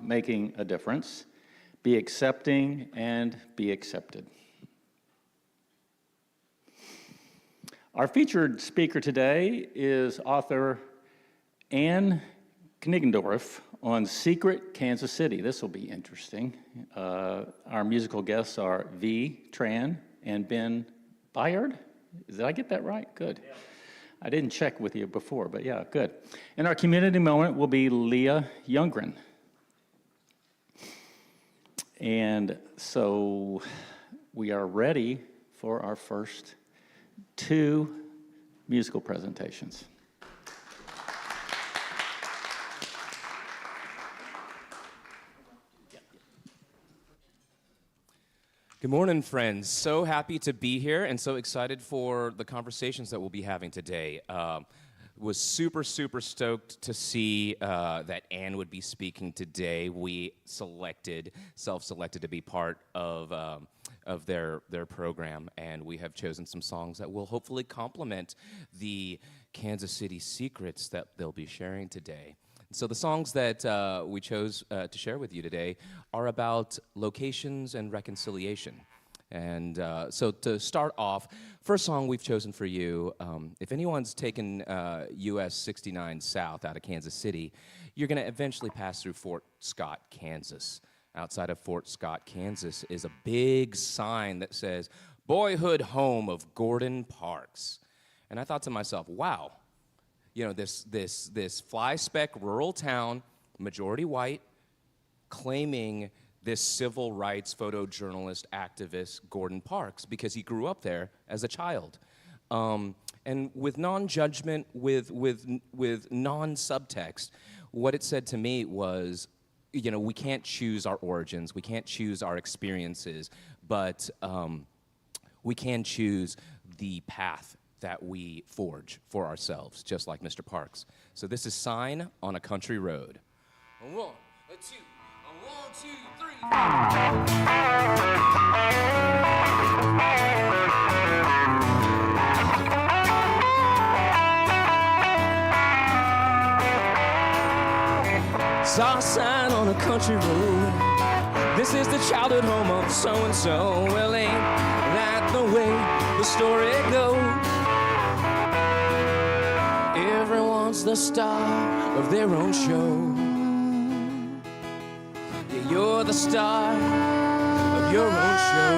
making a difference. Be accepting and be accepted. Our featured speaker today is author Anne Kniggendorf on Secret Kansas City. This will be interesting. Our musical guests are Tran and Byard. Did I get that right? Good. Yeah. I didn't check with you before, but yeah, good. And our community moment will be Leah Youngren. And so we are ready for our first two musical presentations. Good morning, friends. So happy to be here and so excited for the conversations that we'll be having today. Was super stoked to see that Anne would be speaking today. We self-selected to be part of their program, and we have chosen some songs that will hopefully complement the Kansas City secrets that they'll be sharing today. So the songs that we chose to share with you today are about locations and reconciliation. And so to start off, first song we've chosen for you, if anyone's taken US 69 south out of Kansas City, you're going to eventually pass through Fort Scott, Kansas. Outside of Fort Scott, Kansas is a big sign that says, "Boyhood Home of Gordon Parks." And I thought to myself, wow. You know, this fly-speck rural town, majority white, claiming this civil rights photojournalist activist, Gordon Parks, because he grew up there as a child. And with non-judgment, with non-subtext, what it said to me was, you know, we can't choose our origins, we can't choose our experiences, but we can choose the path that we forge for ourselves, just like Mr. Parks. So this is Sign on a Country Road. A one, a two, a 1, 2, 3. Saw a sign on a country road. This is the childhood home of so-and-so. Well, ain't that the way the story goes? Everyone's the star of their own show. Yeah, you're the star of your own show.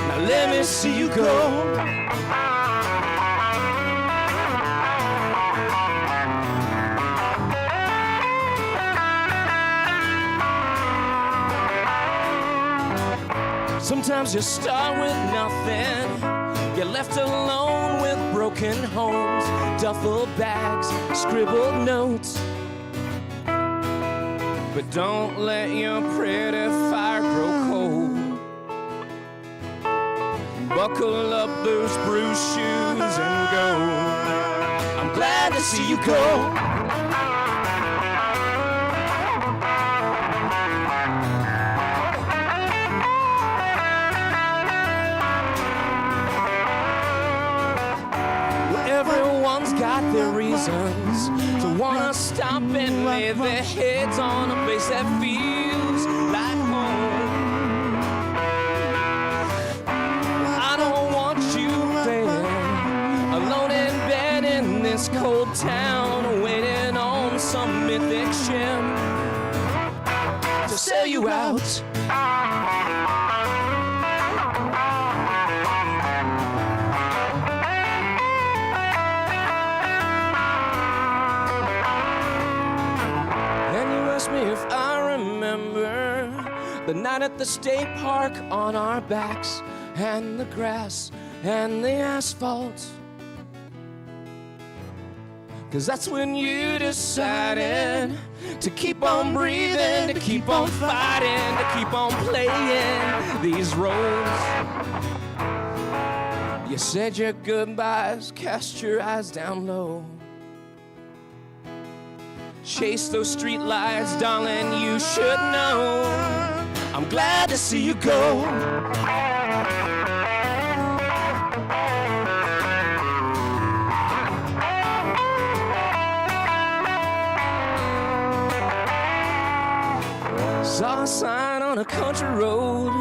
Now let me see you go. Sometimes you start with nothing. You're left alone with broken homes, duffel bags, scribbled notes. But don't let your pretty fire grow cold. Buckle up those bruised shoes and go. I'm glad to see you go. Got their reasons to wanna stop and lay their heads on a place that feels like home. I don't want you there, alone in bed in this cold town, waiting on some mythic ship to sail you out. If I remember the night at the state park on our backs, and the grass and the asphalt, 'cause that's when you decided to keep on breathing, to keep on fighting, to keep on playing these roles. You said your goodbyes, cast your eyes down low. Chase those street lights, darling, you should know. I'm glad to see you go. Saw a sign on a country road.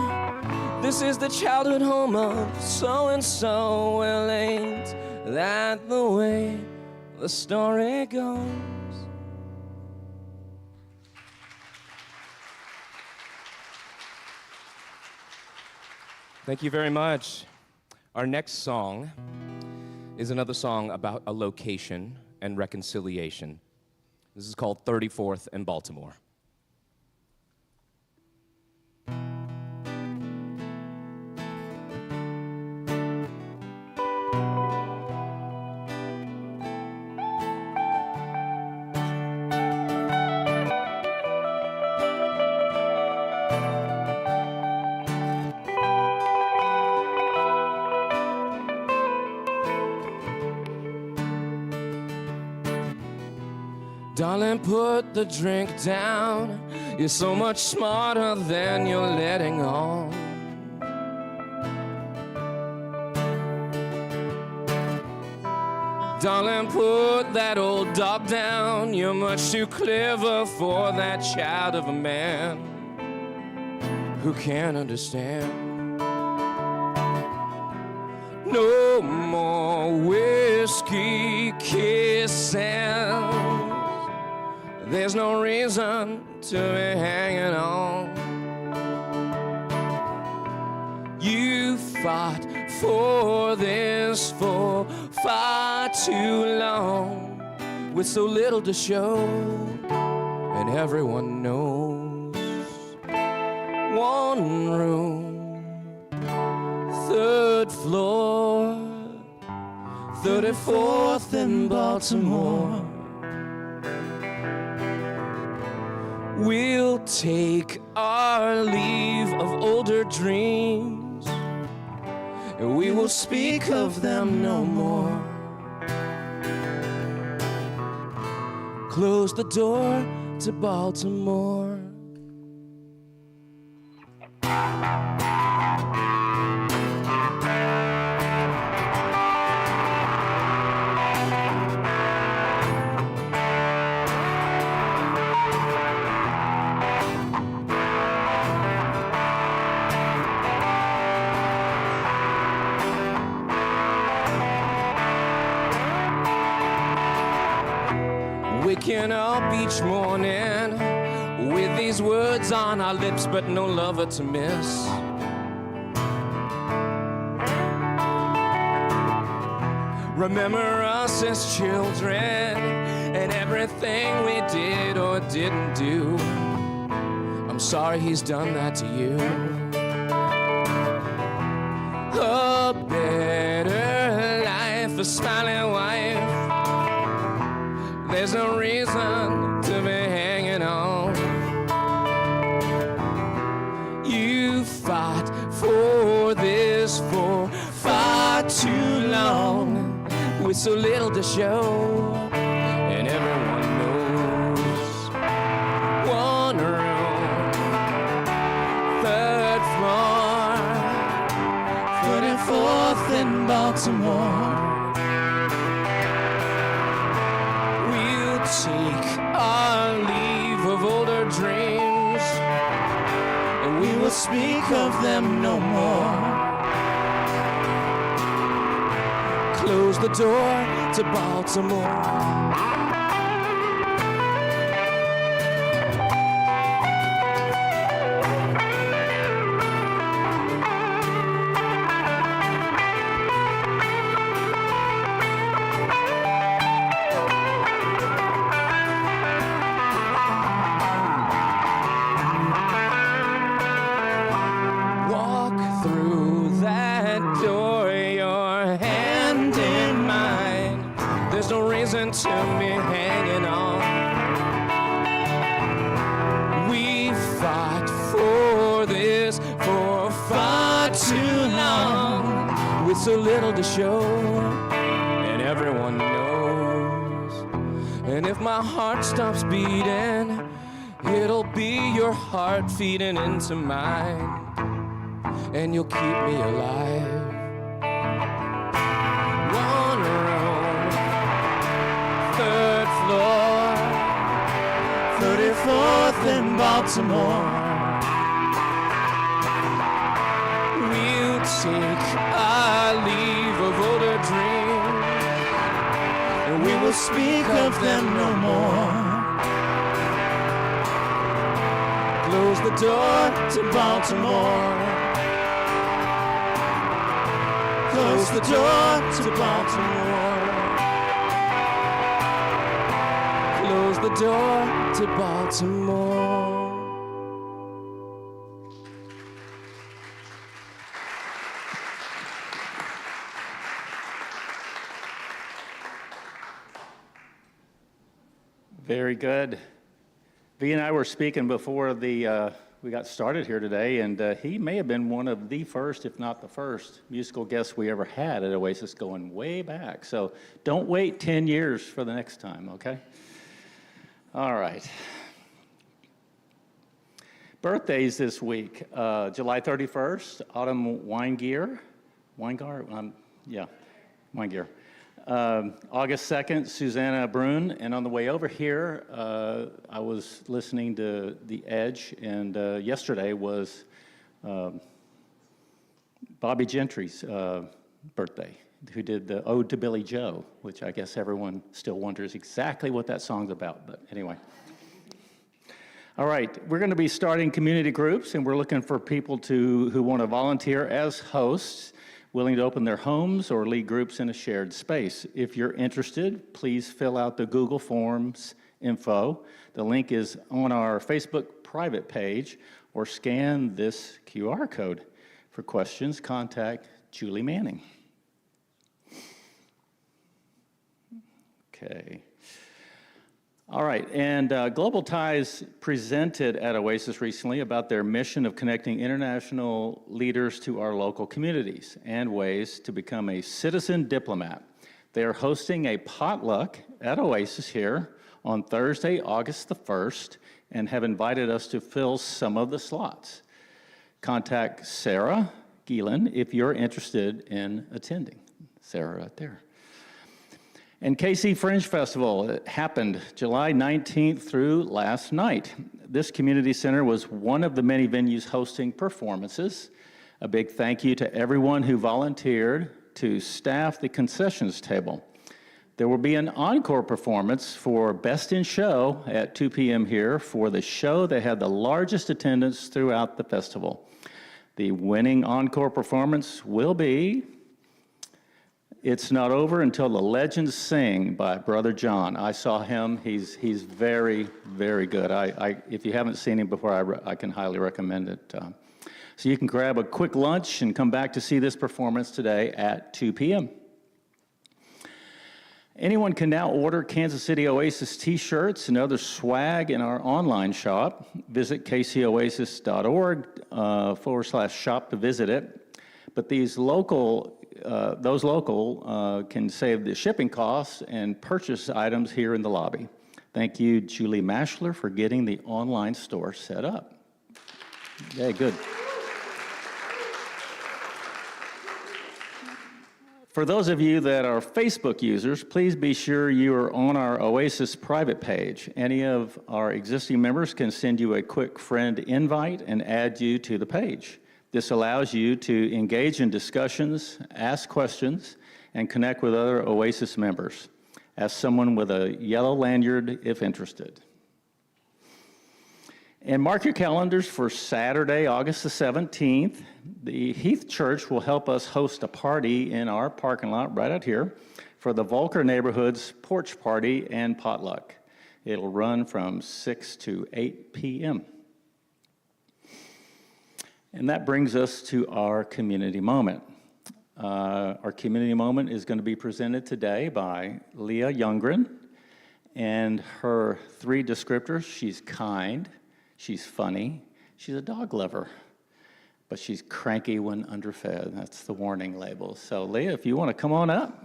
This is the childhood home of so-and-so. Well, ain't that the way the story goes? Thank you very much. Our next song is another song about a location and reconciliation. This is called 34th and Baltimore. Darling, put the drink down. You're so much smarter than you're letting on. Darling, put that old dog down. You're much too clever for that child of a man who can't understand. No more whiskey kissing. There's no reason to be hanging on. You fought for this for far too long, with so little to show, and everyone knows. One room, 3rd floor, 34th in Baltimore. We'll take our leave of older dreams, and we will speak of them no more. Close the door to Baltimore. Waking up each morning with these words on our lips, but no lover to miss. Remember us as children and everything we did or didn't do. I'm sorry he's done that to you. A better life, a smiling wife. There's no reason to be hanging on. You fought for this for far too long, with so little to show, and everyone knows. One room, 3rd floor, 34th in Baltimore. Take our leave of older dreams, and we will speak of them no more. Close the door to Baltimore. To me hanging on. We fought for this for far too long, with so little to show, and everyone knows. And if my heart stops beating, it'll be your heart feeding into mine, and you'll keep me alive. One room, 3rd floor, 34th forth in Baltimore. We'll take our leave of older dreams, and we will speak of them no more. Close the door to Baltimore. Close the door to Baltimore. Close the door to Baltimore. Very good. V and I were speaking before we got started here today, and he may have been one of the first, if not the first, musical guests we ever had at Oasis, going way back. So don't wait 10 years for the next time, okay? All right. Birthdays this week. July 31st, Autumn Weingart. Weingart. August 2nd, Susanna Brun. And on the way over here, I was listening to The Edge, and yesterday was Bobby Gentry's birthday, who did the Ode to Billy Joe, which I guess everyone still wonders exactly what that song's about, but anyway. All right, we're going to be starting community groups, and we're looking for people who want to volunteer as hosts, willing to open their homes or lead groups in a shared space. If you're interested, please fill out the Google Forms info. The link is on our Facebook private page, or scan this QR code. For questions, contact Julie Manning. Okay. All right, and Global Ties presented at Oasis recently about their mission of connecting international leaders to our local communities and ways to become a citizen diplomat. They are hosting a potluck at Oasis here on Thursday, August the 1st, and have invited us to fill some of the slots. Contact Sarah Geelan if you're interested in attending. Sarah right there. And KC Fringe Festival, it happened July 19th through last night. This community center was one of the many venues hosting performances. A big thank you to everyone who volunteered to staff the concessions table. There will be an encore performance for Best in Show at 2 p.m. here for the show that had the largest attendance throughout the festival. The winning encore performance will be It's Not Over Until the Legends Sing by Brother John. I saw him. He's very, very good. If you haven't seen him before, I can highly recommend it. So you can grab a quick lunch and come back to see this performance today at 2 p.m. Anyone can now order Kansas City Oasis t-shirts and other swag in our online shop. Visit kcoasis.org/shop to visit it. But those local can save the shipping costs and purchase items here in the lobby. Thank you, Julie Mashler, for getting the online store set up. Yeah, good. For those of you that are Facebook users, please be sure you are on our Oasis private page. Any of our existing members can send you a quick friend invite and add you to the page. This allows you to engage in discussions, ask questions, and connect with other Oasis members. Ask someone with a yellow lanyard if interested. And mark your calendars for Saturday, August the 17th. The Heath Church will help us host a party in our parking lot right out here for the Volker Neighborhood's porch party and potluck. It'll run from 6 to 8 p.m. And that brings us to our community moment. Our community moment is going to be presented today by Leah Youngren, and her three descriptors: she's kind, she's funny, she's a dog lover, but she's cranky when underfed. That's the warning label. So Leah, if you want to come on up.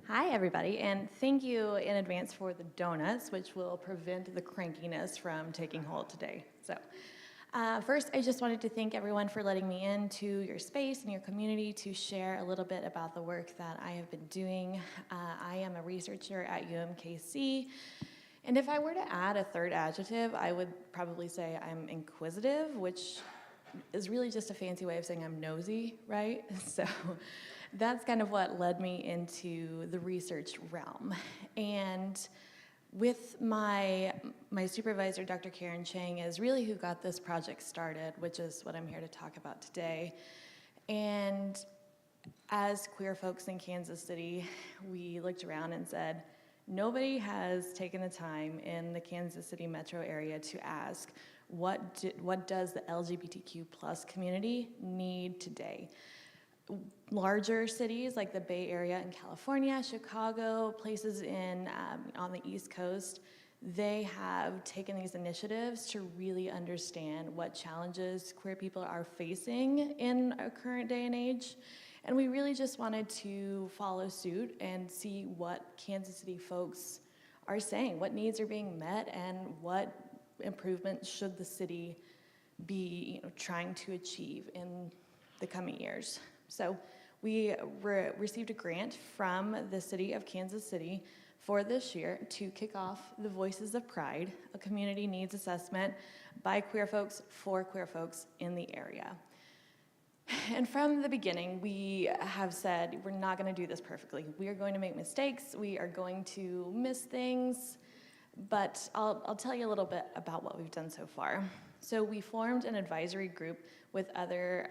Hi, everybody, and thank you in advance for the donuts, which will prevent the crankiness from taking hold today. So, First, I just wanted to thank everyone for letting me into your space and your community to share a little bit about the work that I have been doing. I am a researcher at UMKC, and if I were to add a third adjective, I would probably say I'm inquisitive, which is really just a fancy way of saying I'm nosy, right? So that's kind of what led me into the research realm. And with my supervisor, Dr. Karen Chang, is really who got this project started, which is what I'm here to talk about today. And as queer folks in Kansas City, we looked around and said, nobody has taken the time in the Kansas City metro area to ask, what does the LGBTQ plus community need today? Larger cities like the Bay Area in California, Chicago, places on the East Coast, they have taken these initiatives to really understand what challenges queer people are facing in our current day and age. And we really just wanted to follow suit and see what Kansas City folks are saying, what needs are being met, and what improvements should the city be trying to achieve in the coming years. So we received a grant from the city of Kansas City for this year to kick off the Voices of Pride, a community needs assessment by queer folks for queer folks in the area. And from the beginning, we have said we're not going to do this perfectly. We are going to make mistakes. We are going to miss things. But I'll tell you a little bit about what we've done so far. So we formed an advisory group with other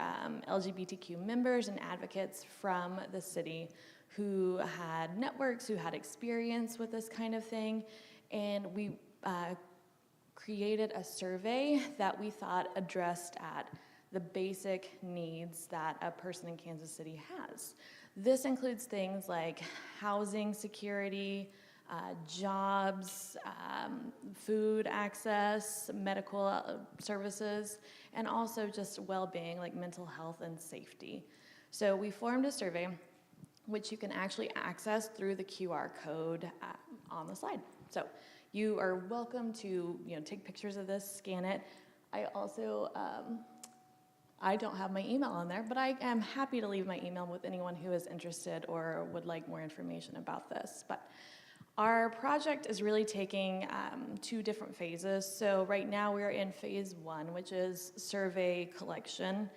LGBTQ members and advocates from the city who had networks, who had experience with this kind of thing. And we created a survey that we thought addressed at the basic needs that a person in Kansas City has. This includes things like housing security, jobs, food access, medical services, and also just well-being like mental health and safety. So we formed a survey which you can actually access through the QR code on the slide. So you are welcome to take pictures of this, scan it. I also, I don't have my email on there, but I am happy to leave my email with anyone who is interested or would like more information about this. But our project is really taking 2 different phases. So right now we're in phase 1, which is survey collection,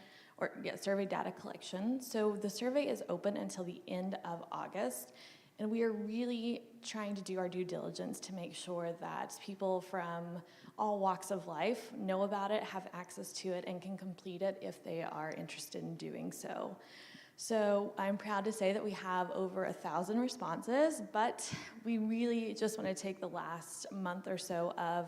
survey data collection. So the survey is open until the end of August, and we are really trying to do our due diligence to make sure that people from all walks of life know about it, have access to it, and can complete it if they are interested in doing so. So I'm proud to say that we have over 1,000 responses, but we really just want to take the last month or so of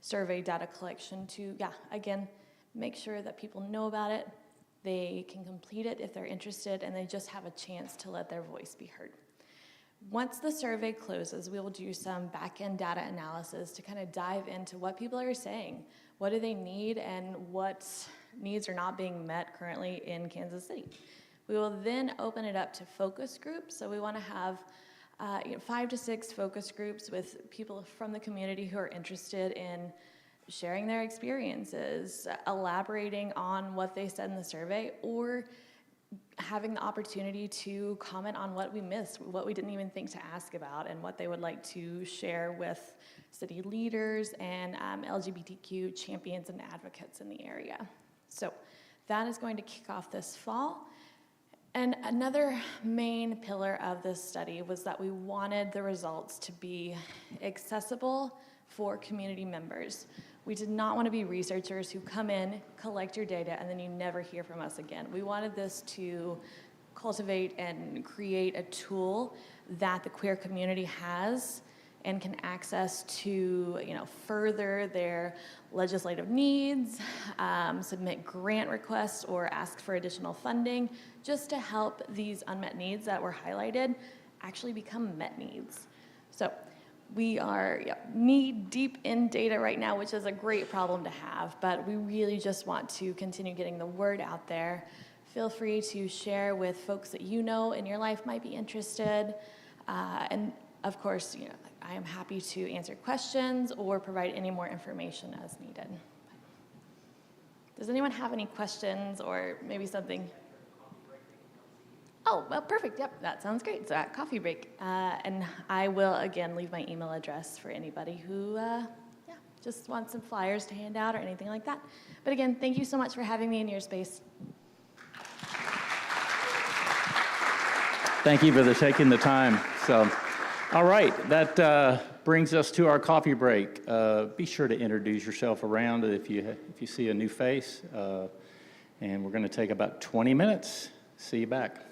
survey data collection to, again, make sure that people know about it, they can complete it if they're interested, and they just have a chance to let their voice be heard. Once the survey closes, we will do some back-end data analysis to kind of dive into what people are saying, what do they need, and what needs are not being met currently in Kansas City. We will then open it up to focus groups. So we want to have 5 to 6 focus groups with people from the community who are interested in sharing their experiences, elaborating on what they said in the survey, or having the opportunity to comment on what we missed, what we didn't even think to ask about, and what they would like to share with city leaders and LGBTQ champions and advocates in the area. So that is going to kick off this fall. And another main pillar of this study was that we wanted the results to be accessible for community members. We did not want to be researchers who come in, collect your data, and then you never hear from us again. We wanted this to cultivate and create a tool that the queer community has and can access to, further their legislative needs, submit grant requests, or ask for additional funding, just to help these unmet needs that were highlighted actually become met needs. So we are knee-deep in data right now, which is a great problem to have, but we really just want to continue getting the word out there. Feel free to share with folks that you know in your life might be interested, and of course, I am happy to answer questions or provide any more information as needed. Does anyone have any questions or maybe something? Oh, well, perfect. Yep, that sounds great. So at coffee break. And I will, again, leave my email address for anybody who just wants some flyers to hand out or anything like that. But again, thank you so much for having me in your space. Thank you for taking the time. So, all right, that brings us to our coffee break. Be sure to introduce yourself around if you see a new face. And we're going to take about 20 minutes. See you back.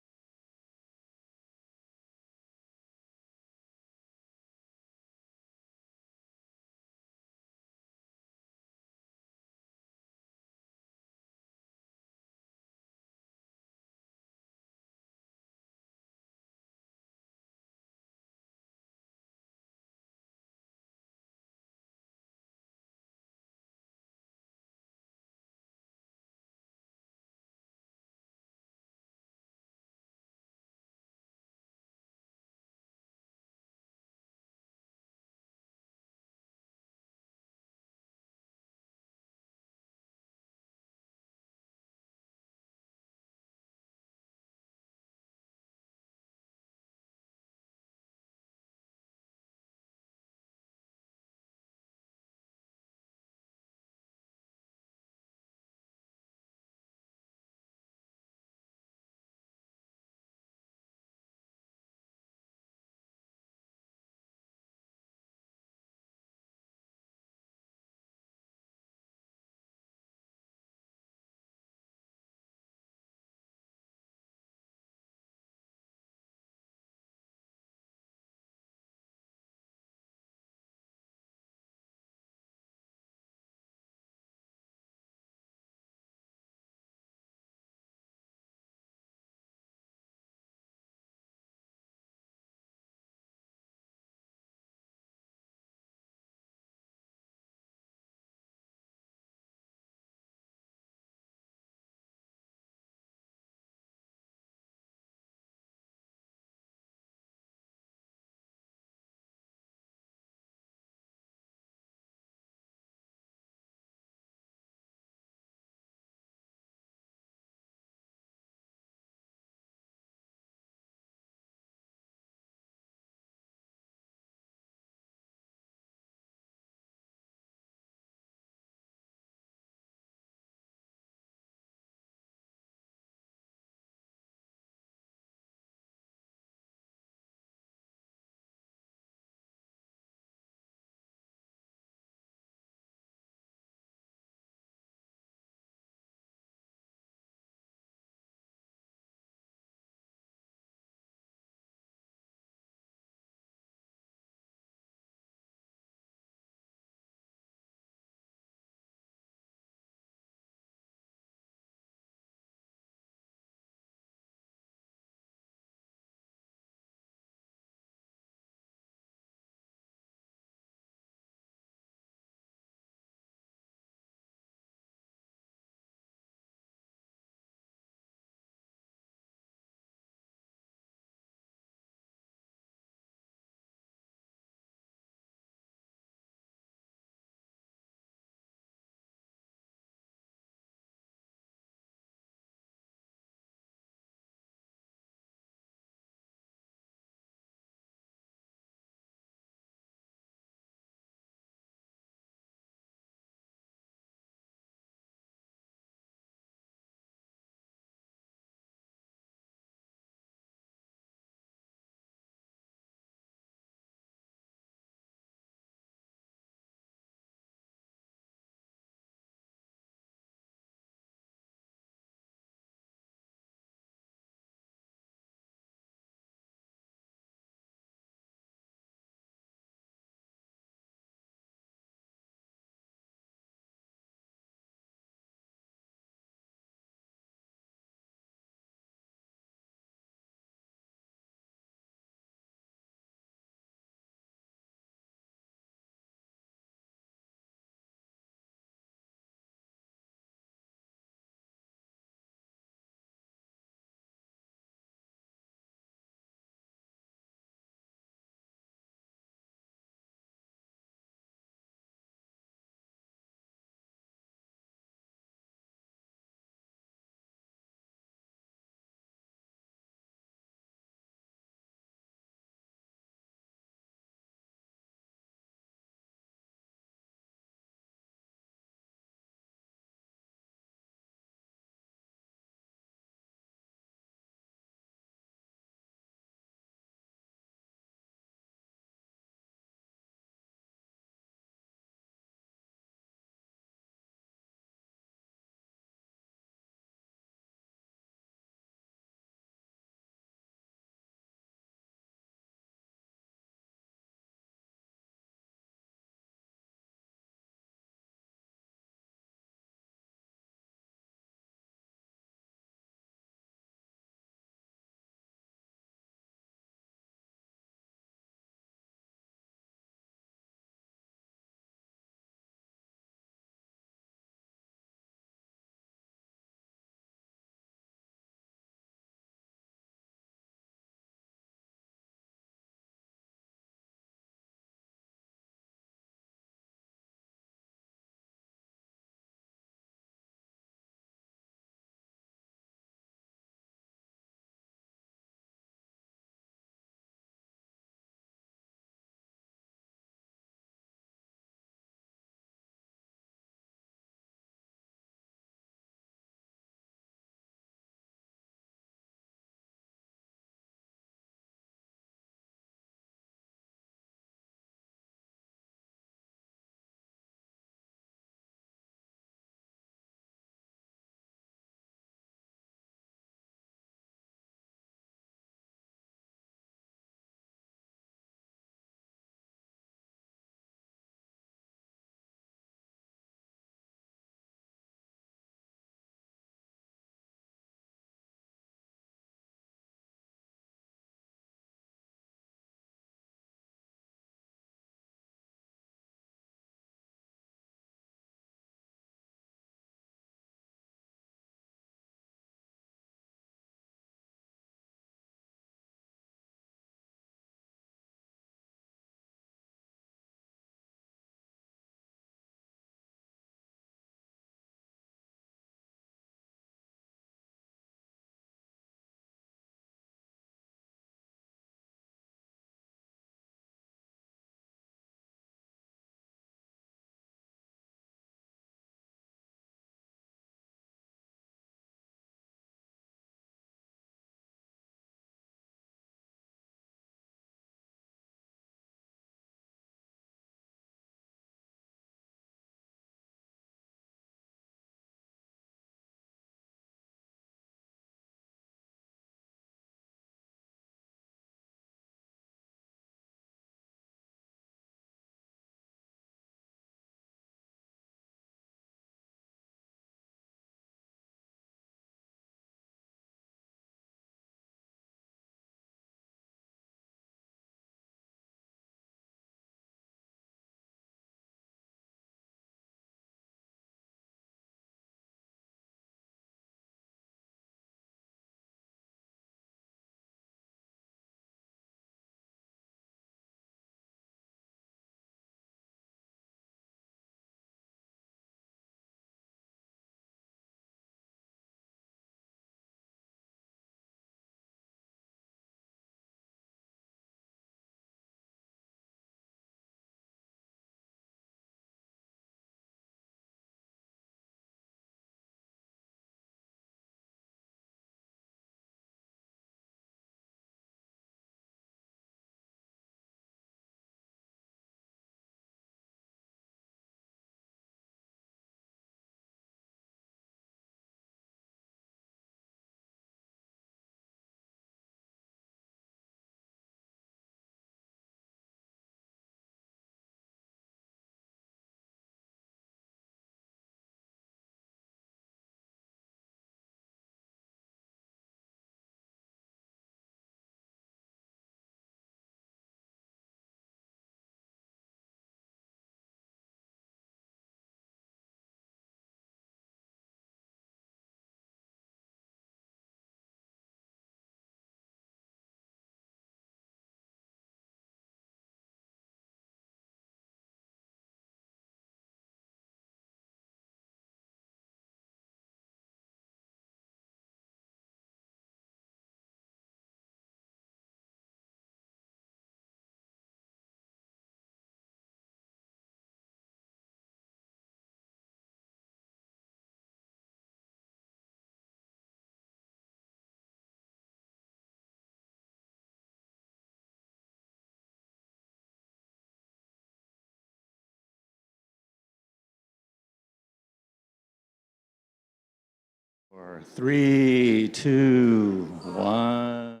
3, 2, 1.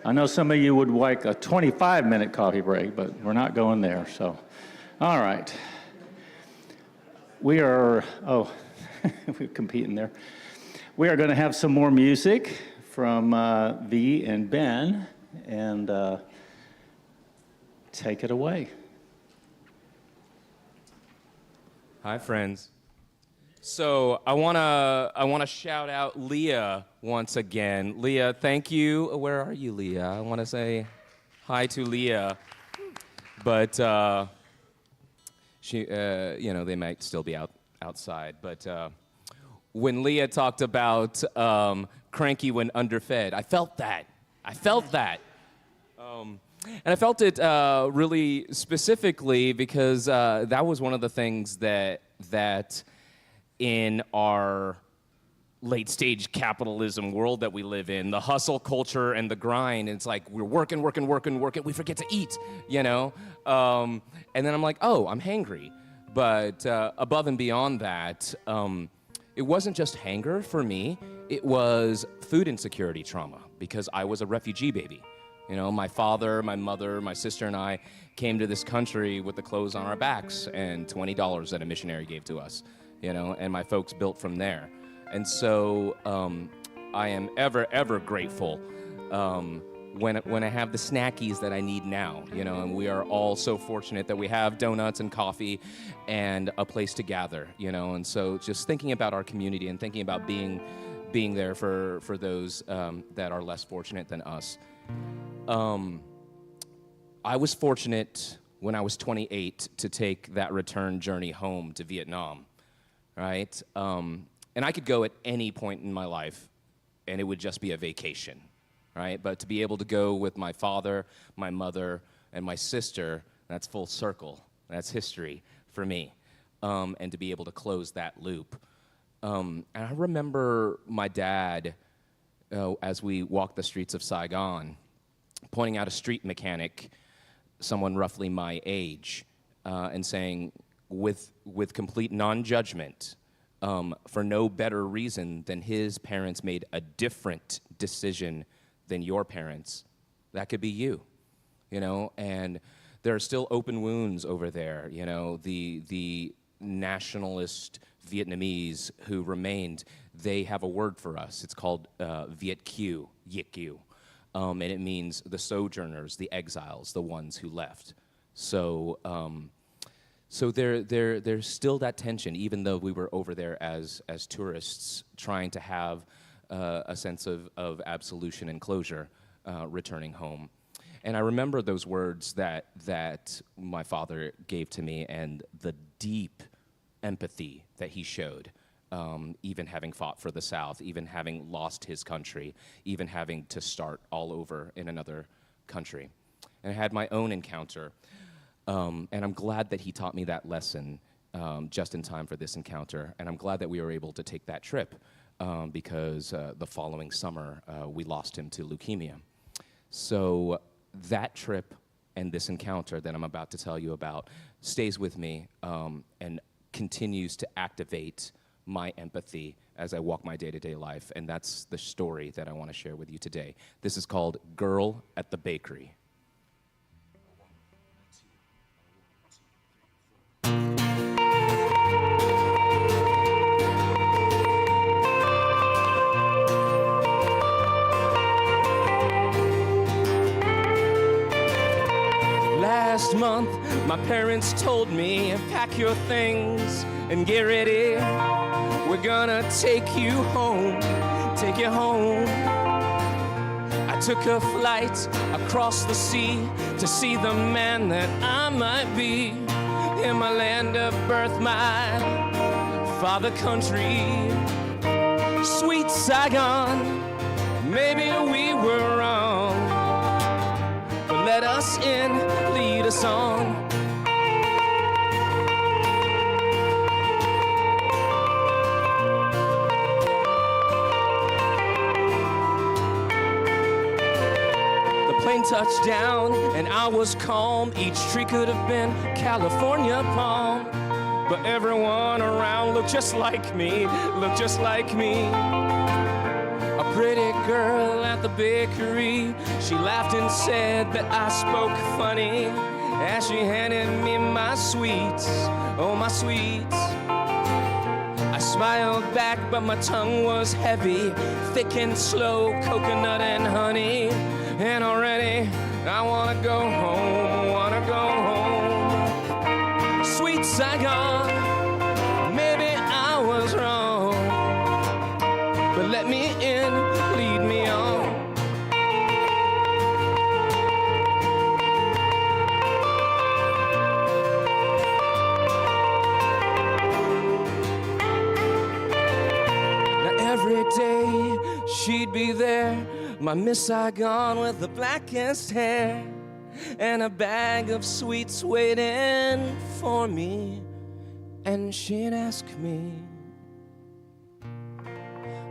I know some of you would like a 25-minute coffee break, but we're not going there, so. All right. We are, we're competing there. We are going to have some more music from V and Ben, and take it away. Hi, friends. So I wanna shout out Leah once again. Leah, thank you. Where are you, Leah? I want to say hi to Leah, but she, they might still be outside. But when Leah talked about cranky when underfed, I felt that. And I felt it really specifically because that was one of the things that in our late-stage capitalism world that we live in, the hustle culture and the grind, it's like we're working, we forget to eat, And then I'm like, oh, I'm hangry. But above and beyond that, it wasn't just hunger for me, it was food insecurity trauma because I was a refugee baby. My father, my mother, my sister, and I came to this country with the clothes on our backs and $20 that a missionary gave to us, and my folks built from there. And so I am ever grateful when I have the snackies that I need now, and we are all so fortunate that we have donuts and coffee and a place to gather, and so just thinking about our community and thinking about being there for those that are less fortunate than us. I was fortunate when I was 28 to take that return journey home to Vietnam, right? And I could go at any point in my life, and it would just be a vacation, right? But to be able to go with my father, my mother, and my sister, that's full circle. That's history for me, and to be able to close that loop. And I remember my dad, as we walked the streets of Saigon, pointing out a street mechanic, someone roughly my age, and saying, with complete non-judgment, for no better reason than his parents made a different decision than your parents, that could be you, and there are still open wounds over there, the nationalist Vietnamese who remained, they have a word for us. It's called Viet Kieu, Yik Kieu. And it means the sojourners, the exiles, the ones who left. So there's still that tension, even though we were over there as tourists trying to have a sense of absolution and closure, returning home. And I remember those words that my father gave to me and the deep empathy that he showed. Even having fought for the South, even having lost his country, even having to start all over in another country. And I had my own encounter, and I'm glad that he taught me that lesson just in time for this encounter, and I'm glad that we were able to take that trip because the following summer we lost him to leukemia. So that trip and this encounter that I'm about to tell you about stays with me and continues to activate my empathy as I walk my day-to-day life, and that's the story that I want to share with you today. This is called Girl at the Bakery. Last month, my parents told me, pack your things and get ready. We're gonna take you home. I took a flight across the sea to see the man that I might be. In my land of birth, my father country. Sweet Saigon, maybe we were wrong, but let us in, lead us on. Plane touched down and I was calm. Each tree could have been California palm. but everyone around looked just like me, looked just like me. A pretty girl at the bakery, she laughed and said that I spoke funny as she handed me my sweets, oh my sweets. I smiled back, but my tongue was heavy, thick and slow, coconut and honey. And already I wanna go home, wanna go home. Sweet Saigon, maybe I was wrong, but let me in, lead me on. Every day she'd be there, my Miss Saigon with the blackest hair, and a bag of sweets waiting for me. And she'd ask me,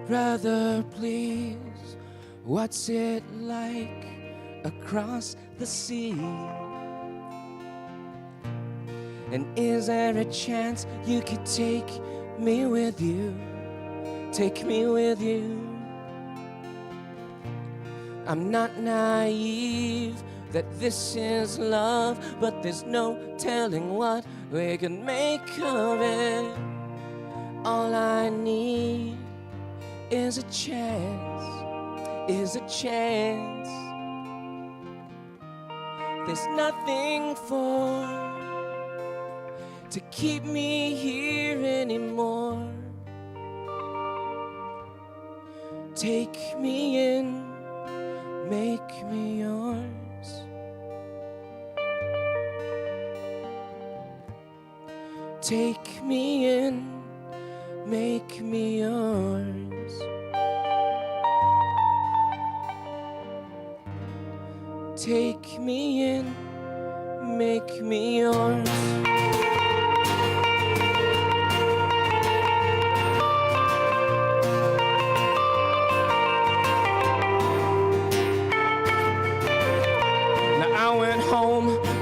brother, please, what's it like across the sea? And is there a chance you could take me with you? Take me with you. I'm not naive that this is love, but there's no telling what we can make of it. All I need is a chance, is a chance. There's nothing for to keep me here anymore. Take me in, make me yours. Take me in, make me yours. Take me in, make me yours.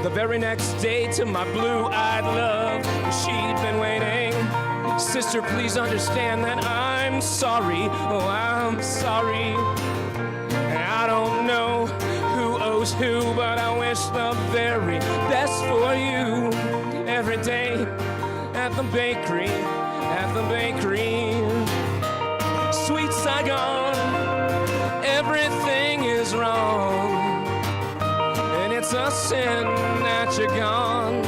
The very next day to my blue-eyed love, she'd been waiting. Sister, please understand that I'm sorry, oh, I'm sorry. I don't know who owes who, but I wish the very best for you. Every day at the bakery, at the bakery. Sweet Saigon, everything is wrong. It's a sin that you're gone.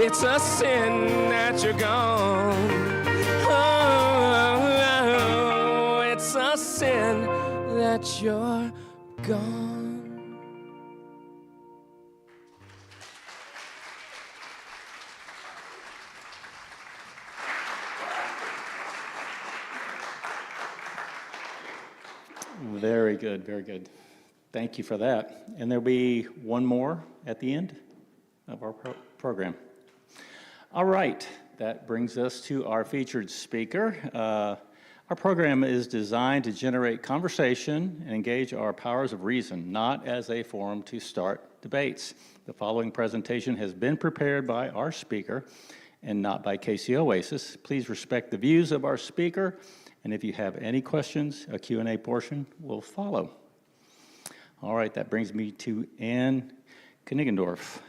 It's a sin that you're gone. Oh, it's a sin that you're gone. Very good, very good. Thank you for that. And there'll be one more at the end of our program. All right, that brings us to our featured speaker. Our program is designed to generate conversation and engage our powers of reason, not as a forum to start debates. The following presentation has been prepared by our speaker and not by KC Oasis. Please respect the views of our speaker, and if you have any questions, a Q&A portion will follow. All right, that brings me to Ann Kniggendorf.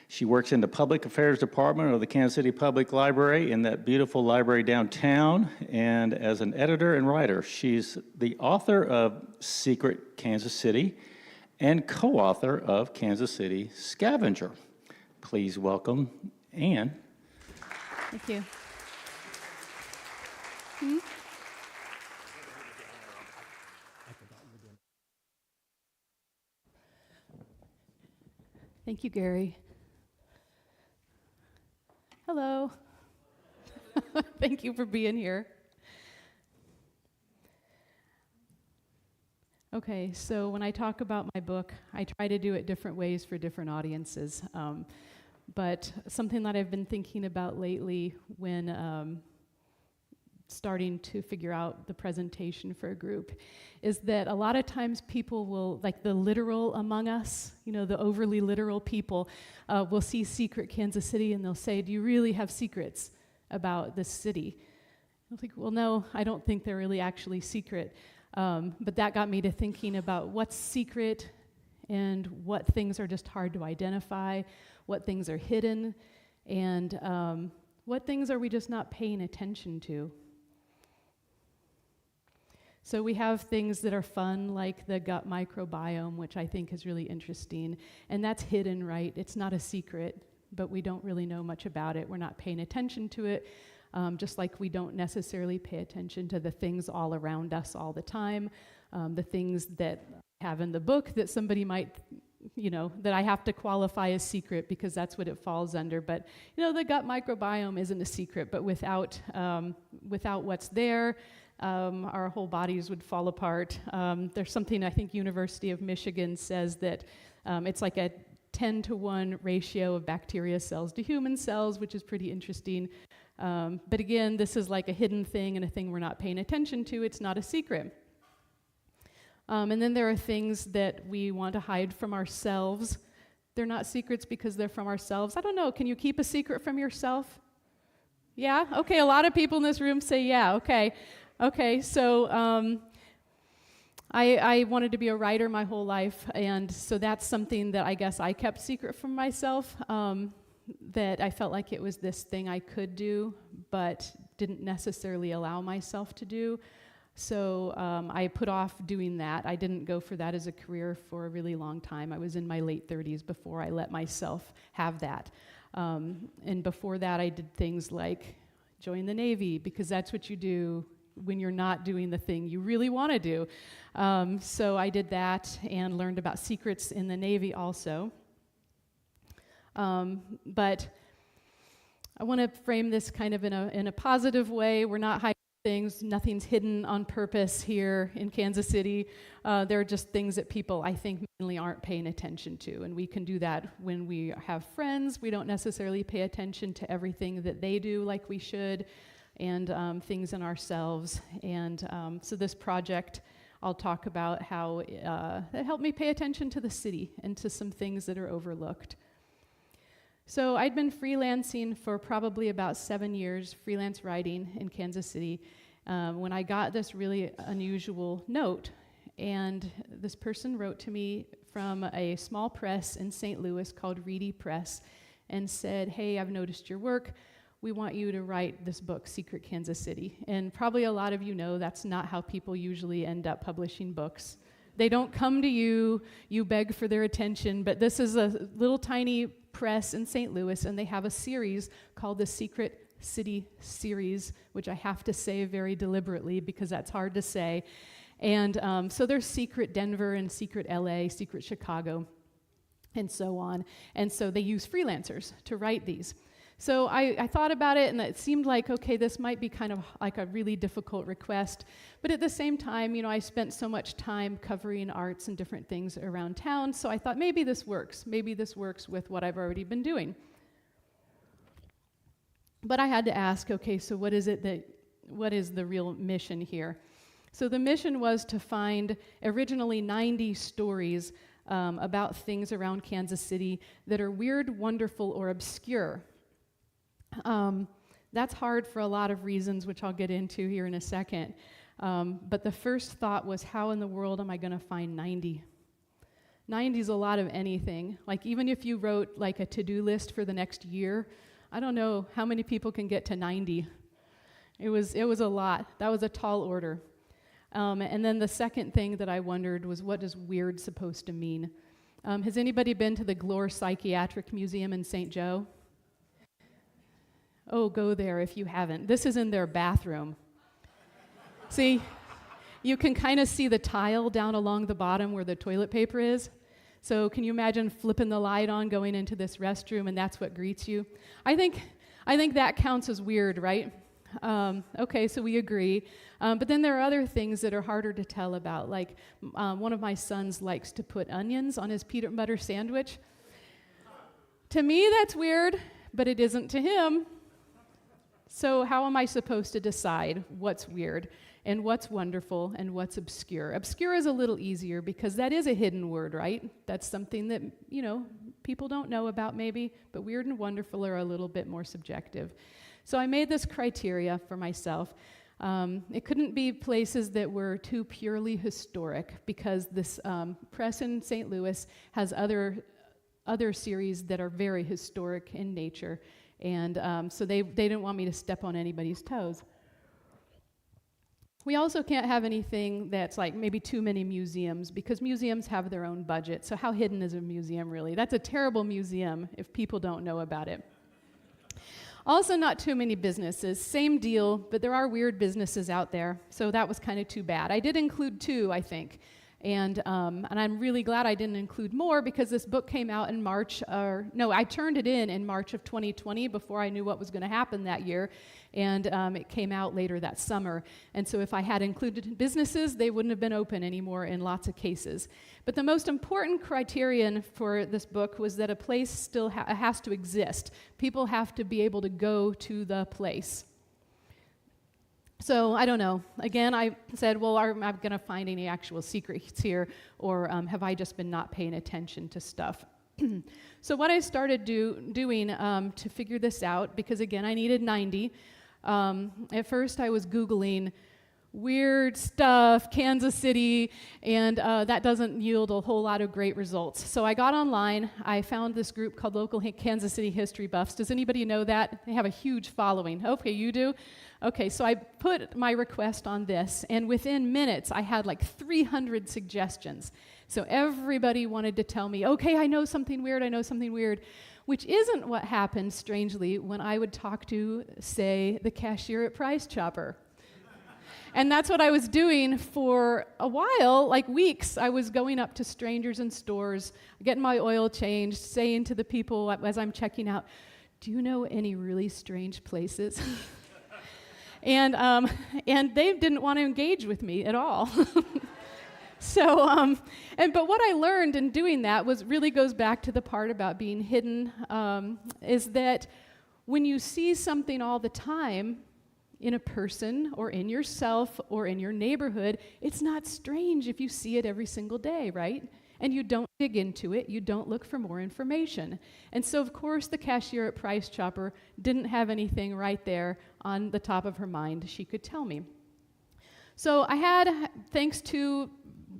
She works in the Public Affairs Department of the Kansas City Public Library in that beautiful library downtown, and as an editor and writer. She's the author of Secret Kansas City and co-author of Kansas City Scavenger. Please welcome Ann. Thank you. Thank you, Gary. Hello. Thank you for being here. Okay, so when I talk about my book, I try to do it different ways for different audiences. But something that I've been thinking about lately when starting to figure out the presentation for a group, is that a lot of times people will, like the literal among us, the overly literal people, will see Secret Kansas City and they'll say, do you really have secrets about this city? I think, well, no, I don't think they're really actually secret. But that got me to thinking about what's secret and what things are just hard to identify, what things are hidden, and what things are we just not paying attention to. So we have things that are fun, like the gut microbiome, which I think is really interesting. And that's hidden, right? It's not a secret, but we don't really know much about it. We're not paying attention to it, just like we don't necessarily pay attention to the things all around us all the time, the things that I have in the book that somebody might, that I have to qualify as secret because that's what it falls under. But, the gut microbiome isn't a secret, but without what's there, our whole bodies would fall apart. There's something, I think University of Michigan says that it's like a 10-to-1 ratio of bacteria cells to human cells, which is pretty interesting. But again, this is like a hidden thing and a thing we're not paying attention to. It's not a secret. And then there are things that we want to hide from ourselves. They're not secrets because they're from ourselves. I don't know, can you keep a secret from yourself? Yeah? Okay, a lot of people in this room say yeah, okay. Okay, so I wanted to be a writer my whole life, and so that's something that I guess I kept secret from myself, that I felt like it was this thing I could do, but didn't necessarily allow myself to do. So I put off doing that. I didn't go for that as a career for a really long time. I was in my late 30s before I let myself have that. And before that, I did things like join the Navy, because that's what you do when you're not doing the thing you really want to do. So I did that and learned about secrets in the Navy also. But I want to frame this kind of in a positive way. We're not hiding things. Nothing's hidden on purpose here in Kansas City. There are just things that people, I think, mainly aren't paying attention to. And we can do that when we have friends. We don't necessarily pay attention to everything that they do like we should, and things in ourselves. And so this project, I'll talk about how it helped me pay attention to the city and to some things that are overlooked. So I'd been freelancing for probably about 7 years, freelance writing in Kansas City, when I got this really unusual note. And this person wrote to me from a small press in St. Louis called Reedy Press and said, hey, I've noticed your work. We want you to write this book, Secret Kansas City. And probably a lot of you know that's not how people usually end up publishing books. They don't come to you, you beg for their attention, but this is a little tiny press in St. Louis, and they have a series called the Secret City series, which I have to say very deliberately because that's hard to say. And so there's Secret Denver and Secret LA, Secret Chicago, and so on. And so they use freelancers to write these. So I thought about it, and it seemed like, okay, this might be kind of like a really difficult request. But at the same time, I spent so much time covering arts and different things around town, so I thought maybe this works. Maybe this works with what I've already been doing. But I had to ask, okay, so what is the real mission here? So the mission was to find originally 90 stories about things around Kansas City that are weird, wonderful, or obscure. That's hard for a lot of reasons, which I'll get into here in a second. But the first thought was, how in the world am I going to find 90? 90 is a lot of anything. Like, even if you wrote like a to-do list for the next year, I don't know how many people can get to 90. It was a lot. That was a tall order. And then the second thing that I wondered was, what is weird supposed to mean? Has anybody been to the Glore Psychiatric Museum in St. Joe? Oh, go there if you haven't. This is in their bathroom. See, you can kind of see the tile down along the bottom where the toilet paper is. So can you imagine flipping the light on, going into this restroom, and that's what greets you? I think that counts as weird, right? Okay, so we agree. But then there are other things that are harder to tell about. Like one of my sons likes to put onions on his peanut butter sandwich. To me, that's weird, but it isn't to him. So how am I supposed to decide what's weird and what's wonderful and what's obscure? Obscure is a little easier because that is a hidden word, right? That's something that, people don't know about maybe, but weird and wonderful are a little bit more subjective. So I made this criteria for myself. It couldn't be places that were too purely historic because this press in St. Louis has other series that are very historic in nature. And so they didn't want me to step on anybody's toes. We also can't have anything that's like maybe too many museums because museums have their own budget. So how hidden is a museum really? That's a terrible museum if people don't know about it. Also not too many businesses. Same deal, but there are weird businesses out there. So that was kind of too bad. I did include 2, I think. And I'm really glad I didn't include more because this book came out in I turned it in March of 2020 before I knew what was going to happen that year. And it came out later that summer. And so if I had included businesses, they wouldn't have been open anymore in lots of cases. But the most important criterion for this book was that a place still has to exist. People have to be able to go to the place. So I don't know. Again, I said, well, am I going to find any actual secrets here, or have I just been not paying attention to stuff? So what I started doing to figure this out, because again, I needed 90. At first, I was Googling weird stuff, Kansas City, and that doesn't yield a whole lot of great results. So I got online. I found this group called Local Kansas City History Buffs. Does anybody know that? They have a huge following. Okay, you do? Okay, so I put my request on this, and within minutes, I had like 300 suggestions. So everybody wanted to tell me, okay, I know something weird, which isn't what happened, strangely, when I would talk to, say, the cashier at Price Chopper. And that's what I was doing for a while, like weeks. I was going up to strangers in stores, getting my oil changed, saying to the people as I'm checking out, do you know any really strange places? And they didn't want to engage with me at all. But what I learned in doing that really goes back to the part about being hidden, is that when you see something all the time in a person or in yourself or in your neighborhood, it's not strange if you see it every single day, right? And you don't dig into it, you don't look for more information. And so, of course, the cashier at Price Chopper didn't have anything right there on the top of her mind she could tell me. So I had, thanks to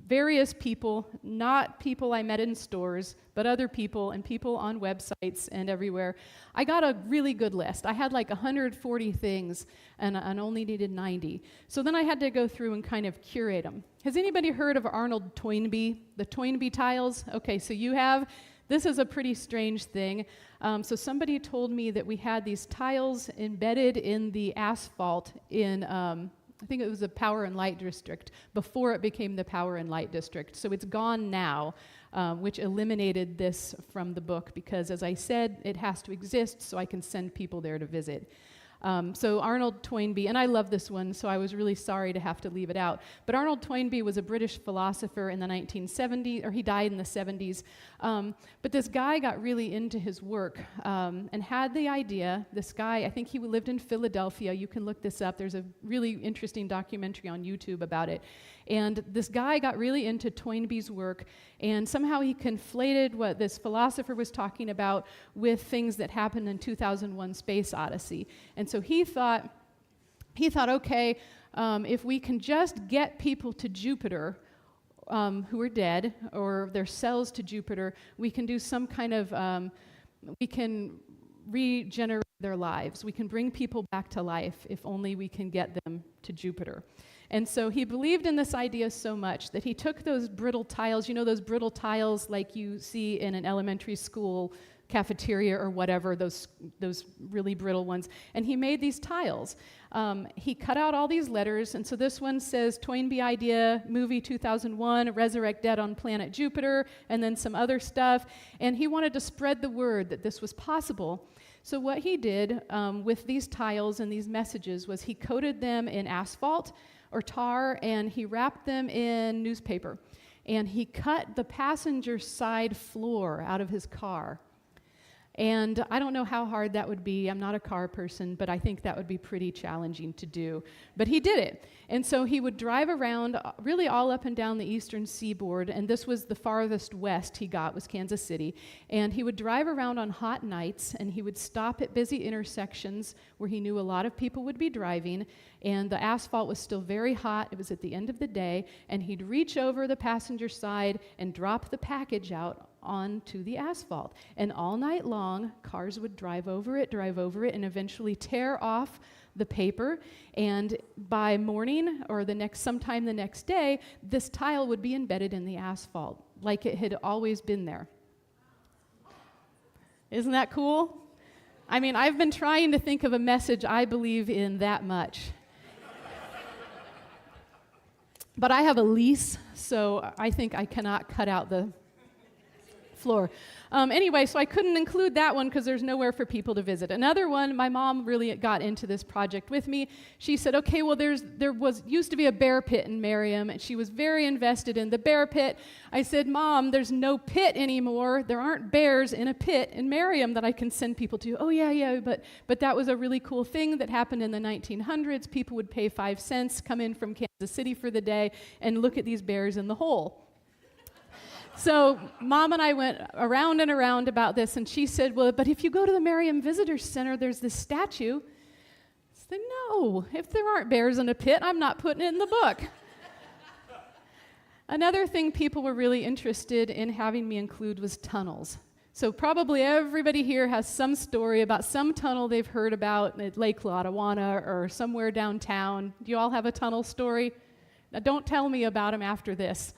various people, not people I met in stores, but other people and people on websites and everywhere, I got a really good list. I had like 140 things and only needed 90. So then I had to go through and kind of curate them. Has anybody heard of Arnold Toynbee, the Toynbee tiles? Okay, so you have. This is a pretty strange thing. So somebody told me that we had these tiles embedded in the asphalt in I think it was the Power and Light District before it became the Power and Light District. So it's gone now, which eliminated this from the book because, as I said, it has to exist so I can send people there to visit. So Arnold Toynbee, and I love this one, so I was really sorry to have to leave it out. But Arnold Toynbee was a British philosopher in the 1970s, or he died in the 70s. But this guy got really into his work and had the idea. This guy, I think he lived in Philadelphia. You can look this up. There's a really interesting documentary on YouTube about it. And this guy got really into Toynbee's work, and somehow he conflated what this philosopher was talking about with things that happened in 2001: Space Odyssey. And so he thought, okay, if we can just get people to Jupiter who are dead, or their cells to Jupiter, we can do some kind of, we can regenerate their lives. We can bring people back to life if only we can get them to Jupiter. And so he believed in this idea so much that he took those brittle tiles, you know those brittle tiles like you see in an elementary school cafeteria or whatever, those really brittle ones, and he made these tiles. He cut out all these letters, and so this one says Toynbee idea, movie 2001, resurrect dead on planet Jupiter, and then some other stuff, and he wanted to spread the word that this was possible. So what he did with these tiles and these messages was he coated them in asphalt or tar, and he wrapped them in newspaper, and he cut the passenger side floor out of his car. And I don't know how hard that would be. I'm not a car person, but I think that would be pretty challenging to do. But he did it. And so he would drive around really all up and down the eastern seaboard, and this was the farthest west he got, was Kansas City. And he would drive around on hot nights, and he would stop at busy intersections where he knew a lot of people would be driving, and the asphalt was still very hot. It was at the end of the day, and he'd reach over the passenger side and drop the package out onto the asphalt. And all night long, cars would drive over it, and eventually tear off the paper. And by morning or sometime the next day, this tile would be embedded in the asphalt, like it had always been there. Isn't that cool? I mean, I've been trying to think of a message I believe in that much. But I have a lease, so I think I cannot cut out the floor. Anyway, so I couldn't include that one because there's nowhere for people to visit. Another one, my mom really got into this project with me. She said, okay, well, there used to be a bear pit in Merriam, and she was very invested in the bear pit. I said, Mom, there's no pit anymore. There aren't bears in a pit in Merriam that I can send people to. Oh, yeah, but that was a really cool thing that happened in the 1900s. People would pay 5 cents, come in from Kansas City for the day, and look at these bears in the hole. So Mom and I went around and around about this, and she said, well, but if you go to the Merriam Visitor Center, there's this statue. I said, no, if there aren't bears in a pit, I'm not putting it in the book. Another thing people were really interested in having me include was tunnels. So probably everybody here has some story about some tunnel they've heard about at Lake Lotawana or somewhere downtown. Do you all have a tunnel story? Now don't tell me about them after this,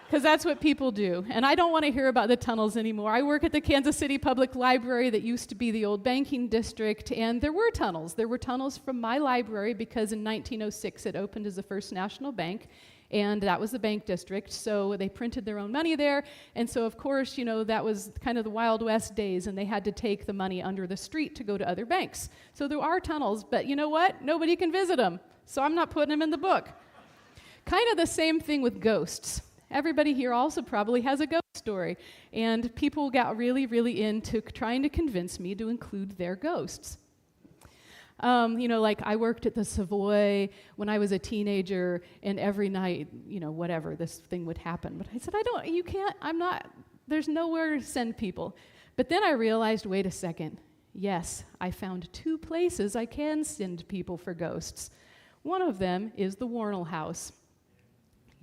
because that's what people do. And I don't want to hear about the tunnels anymore. I work at the Kansas City Public Library that used to be the old banking district, and there were tunnels. There were tunnels from my library because in 1906 it opened as the First National Bank, and that was the bank district, so they printed their own money there. And so, of course, that was kind of the Wild West days, and they had to take the money under the street to go to other banks. So there are tunnels, but you know what? Nobody can visit them, so I'm not putting them in the book. Kind of the same thing with ghosts. Everybody here also probably has a ghost story, and people got really, really into trying to convince me to include their ghosts. Like I worked at the Savoy when I was a teenager, and every night, whatever, this thing would happen. But I said, there's nowhere to send people. But then I realized, wait a second, yes, I found 2 places I can send people for ghosts. One of them is the Warnell House.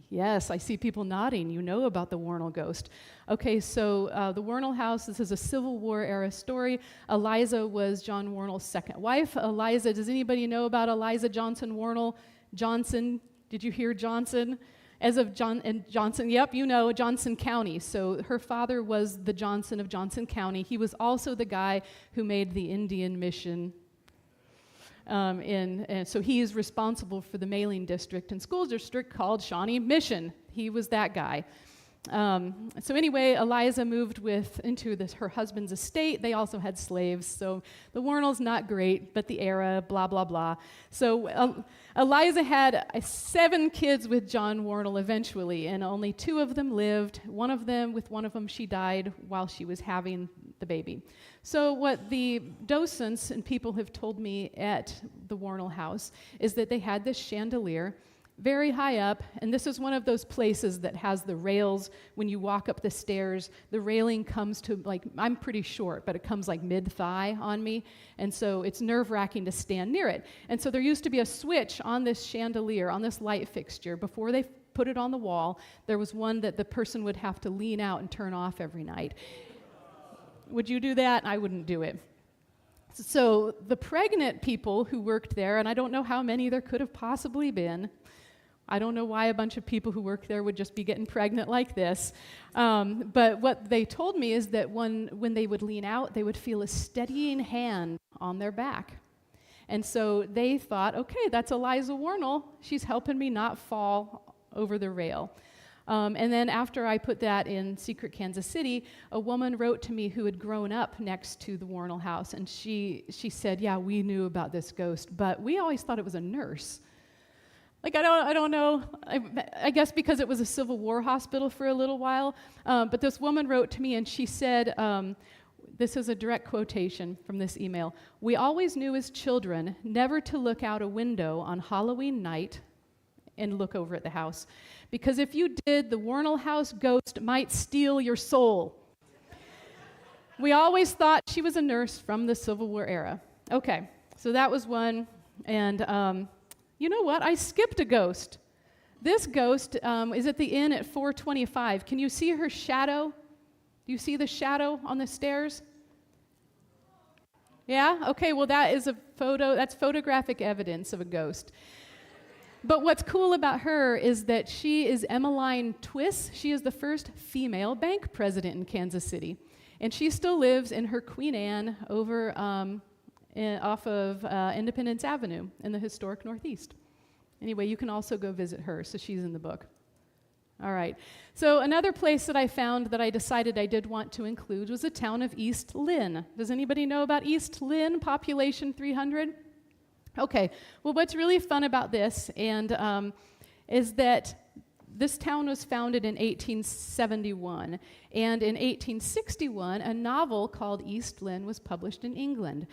Yes, I see people nodding. You know about the Warnell ghost. Okay, so the Warnell House, this is a Civil War era story. Eliza was John Warnell's second wife. Eliza, does anybody know about Eliza Johnson Warnell? Johnson, did you hear Johnson? As of Johnson, yep, Johnson County. So her father was the Johnson of Johnson County. He was also the guy who made the Indian Mission. And so he is responsible for the mailing district and school district called Shawnee Mission. He was that guy. So anyway, Eliza moved into her husband's estate. They also had slaves, so the Warnell's not great, but the era, blah, blah, blah. So Eliza had 7 kids with John Warnell eventually, and only 2 of them lived. One of them, she died while she was having the baby. So what the docents and people have told me at the Warnell House is that they had this chandelier very high up, and this is one of those places that has the rails. When you walk up the stairs, the railing comes to, I'm pretty short, but it comes like mid-thigh on me, and so it's nerve-wracking to stand near it. And so there used to be a switch on this chandelier, on this light fixture. Before they put it on the wall, there was one that the person would have to lean out and turn off every night. Would you do that? I wouldn't do it. So the pregnant people who worked there, and I don't know how many there could have possibly been, I don't know why a bunch of people who work there would just be getting pregnant like this. But what they told me is that when they would lean out, they would feel a steadying hand on their back. And so they thought, okay, that's Eliza Warnell. She's helping me not fall over the rail. And then after I put that in Secret Kansas City, a woman wrote to me who had grown up next to the Warnell House, and she said, yeah, we knew about this ghost, but we always thought it was a nurse. I don't know, I guess because it was a Civil War hospital for a little while, but this woman wrote to me and she said, This is a direct quotation from this email. "We always knew as children never to look out a window on Halloween night and look over at the house, because if you did, the Warnell House ghost might steal your soul. We always thought she was a nurse from the Civil War era." Okay, so that was one. And you know what? I skipped a ghost. This ghost is at the inn at 425. Can you see her shadow? Do you see the shadow on the stairs? Yeah? Okay, well, that is a photo. That's photographic evidence of a ghost. But what's cool about her is that she is Emmeline Twiss. She is the first female bank president in Kansas City. And she still lives in her Queen Anne over off of Independence Avenue in the historic Northeast. Anyway, you can also go visit her, so she's in the book. All right. So another place that I found that I decided I did want to include was the town of East Lynn. Does anybody know about East Lynn, population 300? Okay. Well, what's really fun about this is that this town was founded in 1871, and in 1861, a novel called East Lynn was published in England.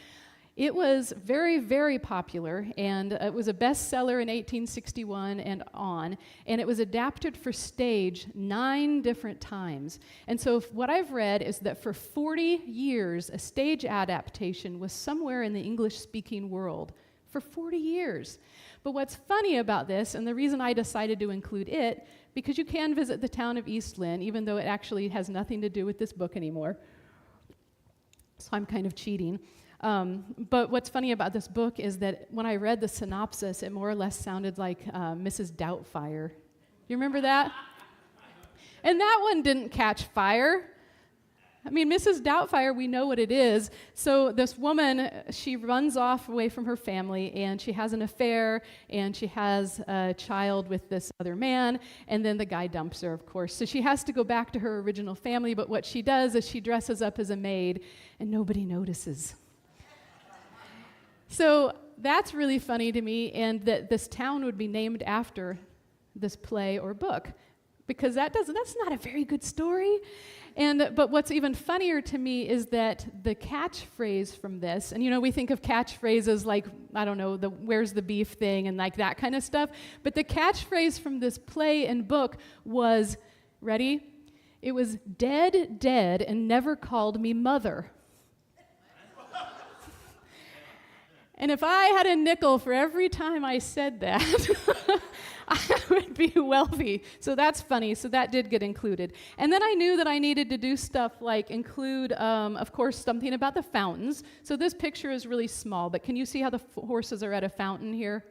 It was very, very popular, and it was a bestseller in 1861 and on, and it was adapted for stage 9 different times. And so what I've read is that for 40 years, a stage adaptation was somewhere in the English-speaking world. For 40 years. But what's funny about this, and the reason I decided to include it, because you can visit the town of East Lynn, even though it actually has nothing to do with this book anymore. So I'm kind of cheating. But what's funny about this book is that when I read the synopsis, it more or less sounded like Mrs. Doubtfire. You remember that? And that one didn't catch fire. I mean, Mrs. Doubtfire, we know what it is. So this woman, she runs off away from her family, and she has an affair, and she has a child with this other man, and then the guy dumps her, of course. So she has to go back to her original family, but what she does is she dresses up as a maid, and nobody notices. So that's really funny to me, and that this town would be named after this play or book, because that's not a very good story. But what's even funnier to me is that the catchphrase from this, and we think of catchphrases like, I don't know, the "where's the beef" thing and like that kind of stuff, but the catchphrase from this play and book was, ready? It was "dead, dead, and never called me mother." And if I had a nickel for every time I said that, I would be wealthy. So that's funny. So that did get included. And then I knew that I needed to do stuff like include, of course, something about the fountains. So this picture is really small, but can you see how the horses are at a fountain here?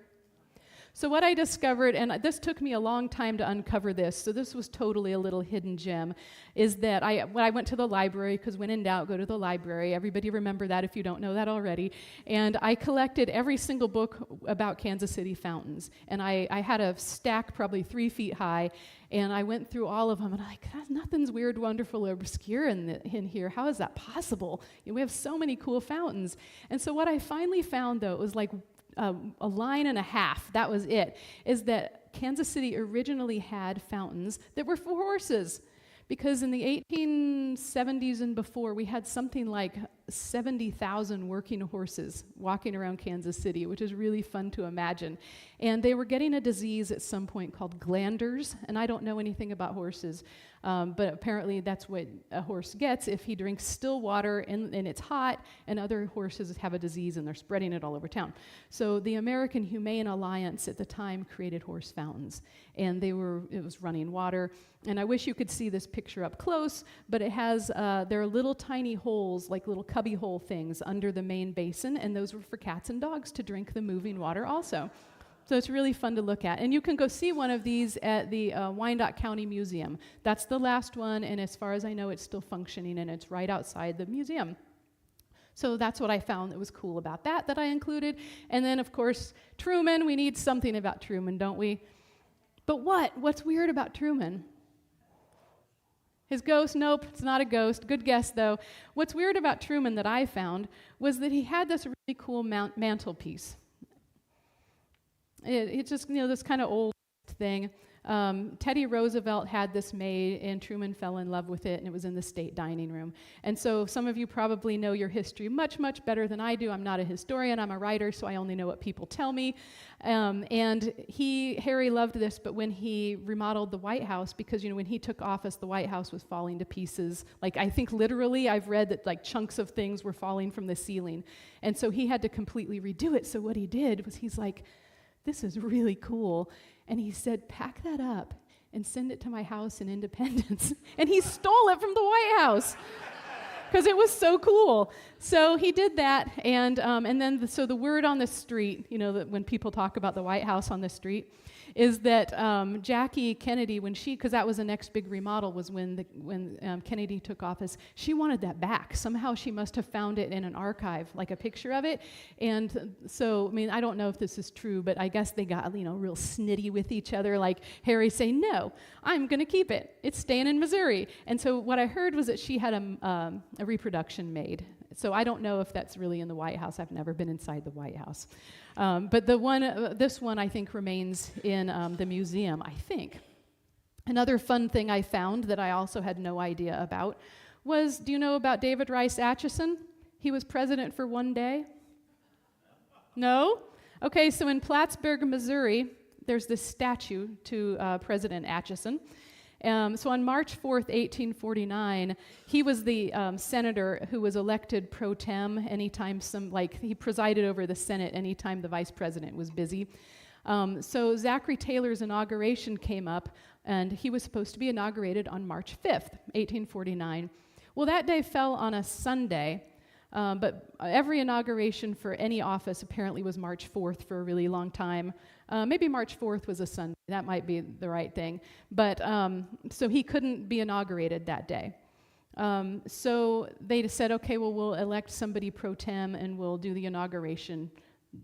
So what I discovered, and this took me a long time to uncover this, so this was totally a little hidden gem, is that when I went to the library, because when in doubt, go to the library. Everybody remember that if you don't know that already. And I collected every single book about Kansas City fountains. And I had a stack probably 3 feet high, and I went through all of them, and I'm like, nothing's weird, wonderful, or obscure in here. How is that possible? We have so many cool fountains. And so what I finally found, though, was like a line and a half, that was it, is that Kansas City originally had fountains that were for horses. Because in the 1870s and before, we had something like 70,000 working horses walking around Kansas City, which is really fun to imagine. And they were getting a disease at some point called glanders, and I don't know anything about horses, but apparently that's what a horse gets if he drinks still water and it's hot, and other horses have a disease and they're spreading it all over town. So the American Humane Alliance at the time created horse fountains, and it was running water. And I wish you could see this picture up close, but it has, there are little tiny holes, like little cubby hole things under the main basin, and those were for cats and dogs to drink the moving water also. So it's really fun to look at. And you can go see one of these at the Wyandotte County Museum. That's the last one, and as far as I know, it's still functioning, and it's right outside the museum. So that's what I found that was cool about that I included. And then, of course, Truman. We need something about Truman, don't we? But what's weird about Truman? His ghost? Nope, it's not a ghost. Good guess, though. What's weird about Truman that I found was that he had this really cool mantelpiece. It's just, this kind of old thing. Teddy Roosevelt had this made, and Truman fell in love with it, and it was in the state dining room. And so some of you probably know your history much, much better than I do. I'm not a historian, I'm a writer, so I only know what people tell me. And Harry loved this, but when he remodeled the White House, because when he took office, the White House was falling to pieces. Like, I think literally I've read that like chunks of things were falling from the ceiling. And so he had to completely redo it. So what he did was he's like, this is really cool. And he said, pack that up and send it to my house in Independence. And he stole it from the White House because it was so cool. So he did that, and then so the word on the street, that when people talk about the White House on the street, is that Jackie Kennedy, because that was the next big remodel, was when Kennedy took office, she wanted that back. Somehow she must have found it in an archive, like a picture of it. And so, I don't know if this is true, but I guess they got, real snitty with each other, like Harry saying, no, I'm going to keep it. It's staying in Missouri. And so what I heard was that she had a reproduction made. So I don't know if that's really in the White House. I've never been inside the White House. But this one I think remains in the museum, I think. Another fun thing I found that I also had no idea about was, do you know about David Rice Atchison? He was president for one day. No? Okay, so in Plattsburgh, Missouri, there's this statue to President Atchison. So on March 4th, 1849, he was the senator who was elected pro tem anytime he presided over the Senate anytime the vice president was busy. So Zachary Taylor's inauguration came up, and he was supposed to be inaugurated on March 5th, 1849. Well, that day fell on a Sunday, but every inauguration for any office apparently was March 4th for a really long time. Maybe March 4th was a Sunday. That might be the right thing. But so he couldn't be inaugurated that day. So they said, okay, well, we'll elect somebody pro tem and we'll do the inauguration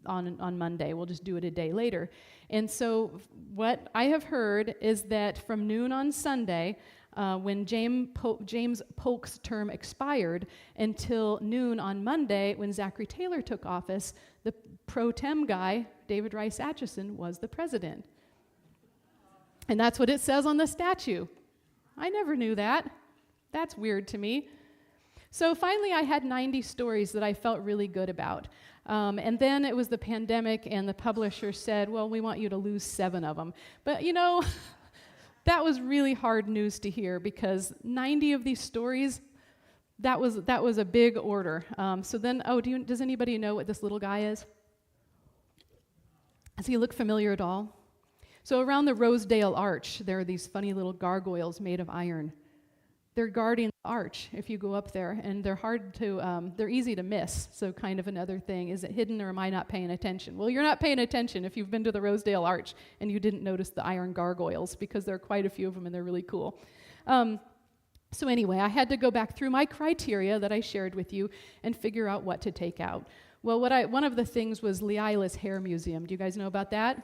on Monday. We'll just do it a day later. And so what I have heard is that from noon on Sunday, when James Polk's term expired, until noon on Monday, when Zachary Taylor took office, the pro tem guy, David Rice Atchison, was the president. And that's what it says on the statue. I never knew that. That's weird to me. So finally, I had 90 stories that I felt really good about. And then it was the pandemic, and the publisher said, well, we want you to lose 7 of them. But that was really hard news to hear, because 90 of these stories, that was a big order. So then, does anybody know what this little guy is? Does he look familiar at all? So around the Rosedale Arch, there are these funny little gargoyles made of iron. They're guarding the arch if you go up there, and they're easy to miss. So kind of another thing, is it hidden or am I not paying attention? Well, you're not paying attention if you've been to the Rosedale Arch and you didn't notice the iron gargoyles, because there are quite a few of them and they're really cool. So anyway, I had to go back through my criteria that I shared with you and figure out what to take out. Well, one of the things was Leah's Hair Museum. Do you guys know about that?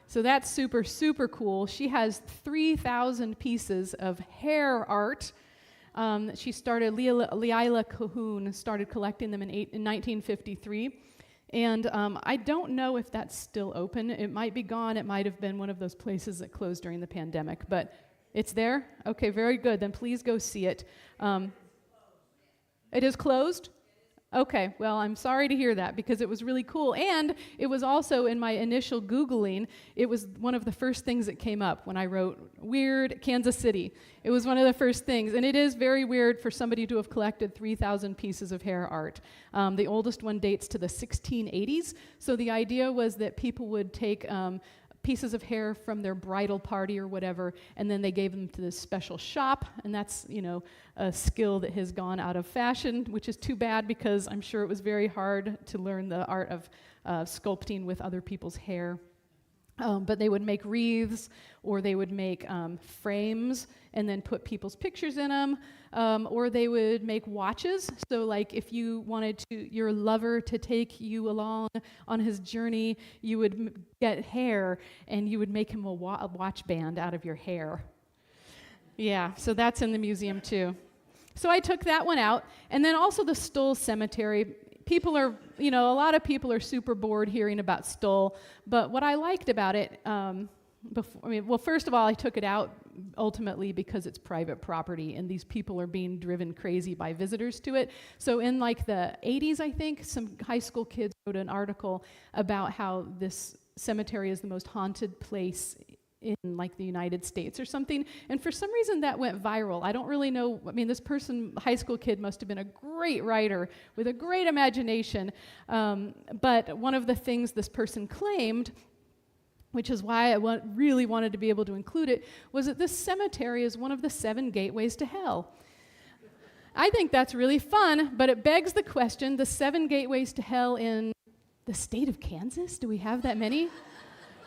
So that's super, super cool. She has 3,000 pieces of hair art. Leah Cahoon started collecting them in 1953. And I don't know if that's still open. It might be gone. It might have been one of those places that closed during the pandemic. But it's there? Okay, very good. Then please go see it. It is closed? Okay, well, I'm sorry to hear that, because it was really cool. And it was also, in my initial Googling, it was one of the first things that came up when I wrote weird Kansas City. It was one of the first things. And it is very weird for somebody to have collected 3,000 pieces of hair art. The oldest one dates to the 1680s. So the idea was that people would take pieces of hair from their bridal party or whatever, and then they gave them to this special shop, and that's, a skill that has gone out of fashion, which is too bad, because I'm sure it was very hard to learn the art of sculpting with other people's hair. But they would make wreaths, or they would make frames and then put people's pictures in them, or they would make watches. So like if you wanted your lover to take you along on his journey, you would get hair and you would make him a watch band out of your hair. Yeah, so that's in the museum too. So I took that one out. And then also the Stoll Cemetery. People are, a lot of people are super bored hearing about Stoll, but what I liked about it, well, first of all, I took it out ultimately because it's private property and these people are being driven crazy by visitors to it. So in like the 80s, I think, some high school kids wrote an article about how this cemetery is the most haunted place in like the United States or something. And for some reason that went viral. I don't really know. I mean, this person, high school kid, must have been a great writer with a great imagination. But one of the things this person claimed, which is why I really wanted to be able to include it, was that this cemetery is one of the 7 gateways to hell. I think that's really fun, but it begs the question, the 7 gateways to hell in the state of Kansas? Do we have that many?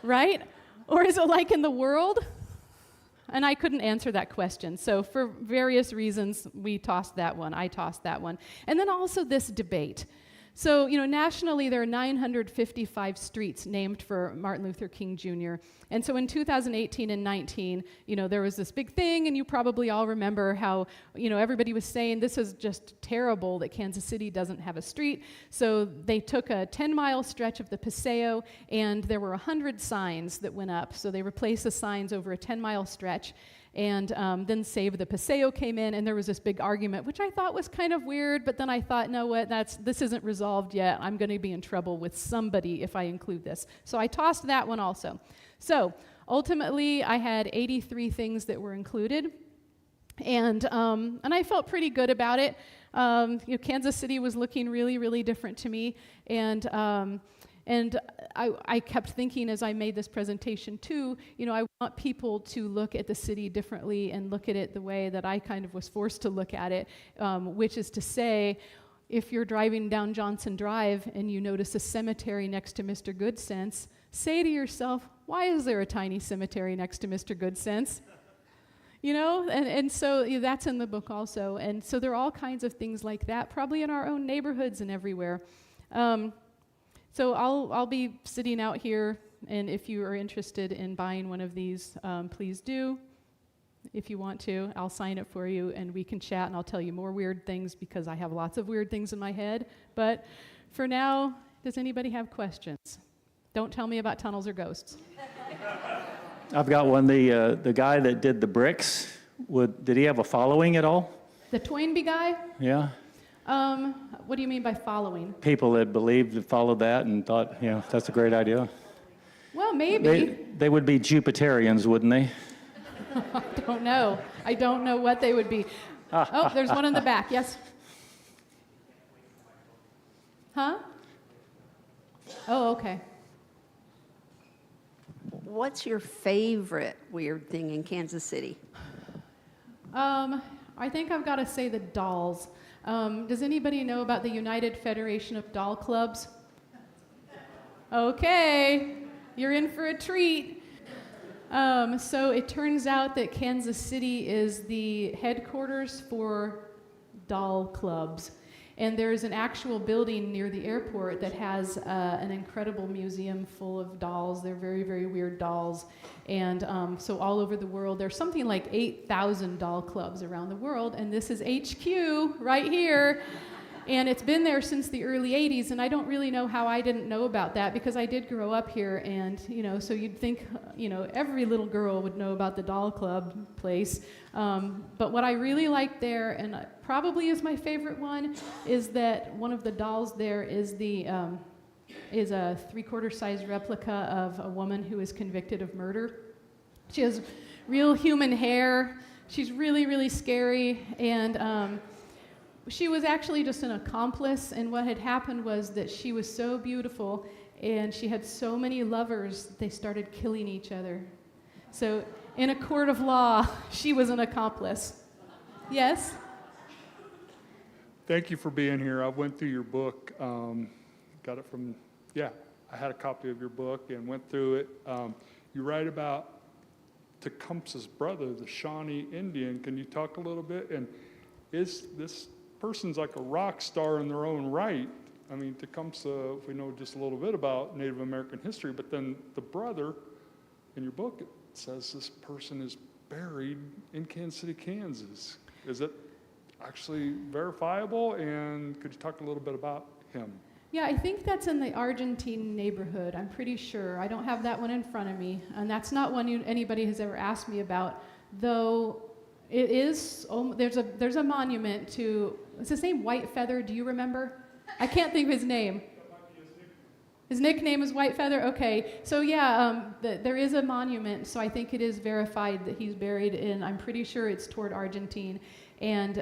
Right? Or is it like in the world? And I couldn't answer that question. So for various reasons, we tossed that one. I tossed that one. And then also this debate. So, nationally, there are 955 streets named for Martin Luther King Jr. And so in 2018 and 19, there was this big thing, and you probably all remember how, everybody was saying this is just terrible that Kansas City doesn't have a street. So they took a 10-mile stretch of the Paseo, and there were 100 signs that went up. So they replaced the signs over a 10-mile stretch. And then Save the Paseo came in, and there was this big argument, which I thought was kind of weird, but then I thought, no, this isn't resolved yet. I'm going to be in trouble with somebody if I include this. So I tossed that one also. So ultimately, I had 83 things that were included, and I felt pretty good about it. Kansas City was looking really, really different to me, and I kept thinking as I made this presentation too, I want people to look at the city differently and look at it the way that I kind of was forced to look at it, which is to say, if you're driving down Johnson Drive and you notice a cemetery next to Mr. Goodsense, say to yourself, why is there a tiny cemetery next to Mr. Goodsense? And so that's in the book also. And so there are all kinds of things like that, probably in our own neighborhoods and everywhere. So I'll be sitting out here, and if you are interested in buying one of these, please do. If you want to, I'll sign it for you, and we can chat, and I'll tell you more weird things because I have lots of weird things in my head. But for now, does anybody have questions? Don't tell me about tunnels or ghosts. I've got one. The guy that did the bricks, did he have a following at all? The Toynbee guy? Yeah. What do you mean by following? People that believed and followed that and thought, that's a great idea. Well, maybe. They would be Jupiterians, wouldn't they? I don't know. I don't know what they would be. Oh, there's one in the back. Yes? Huh? Oh, okay. What's your favorite weird thing in Kansas City? I think I've got to say the dolls. Does anybody know about the United Federation of Doll Clubs? Okay, you're in for a treat. So it turns out that Kansas City is the headquarters for doll clubs. And there's an actual building near the airport that has an incredible museum full of dolls. They're very, very weird dolls. And so all over the world, there's something like 8,000 doll clubs around the world. And this is HQ right here. And it's been there since the early 80s. And I don't really know how I didn't know about that because I did grow up here. And, so you'd think, every little girl would know about the doll club place. But what I really like there, and probably is my favorite one, is that one of the dolls there is a 3/4 size replica of a woman who is convicted of murder. She has real human hair. She's really, really scary. And she was actually just an accomplice. And what had happened was that she was so beautiful and she had so many lovers, they started killing each other. So in a court of law, she was an accomplice. Yes? Thank you for being here. I went through your book, got it from, I had a copy of your book and went through it. You write about Tecumseh's brother, the Shawnee Indian. Can you talk a little bit? And is this person's like a rock star in their own right? I mean, Tecumseh, we know just a little bit about Native American history, but then the brother in your book, it says this person is buried in Kansas City, Kansas. Is it actually verifiable? And could you talk a little bit about him? Yeah, I think that's in the Argentine neighborhood. I'm pretty sure. I don't have that one in front of me, and that's not one anybody has ever asked me about. Though it is, there's a monument to. It's his name White Feather. Do you remember? I can't think of his name. His nickname is White Feather? Okay. So yeah, there is a monument, so I think it is verified that he's buried in, I'm pretty sure it's toward Argentine. And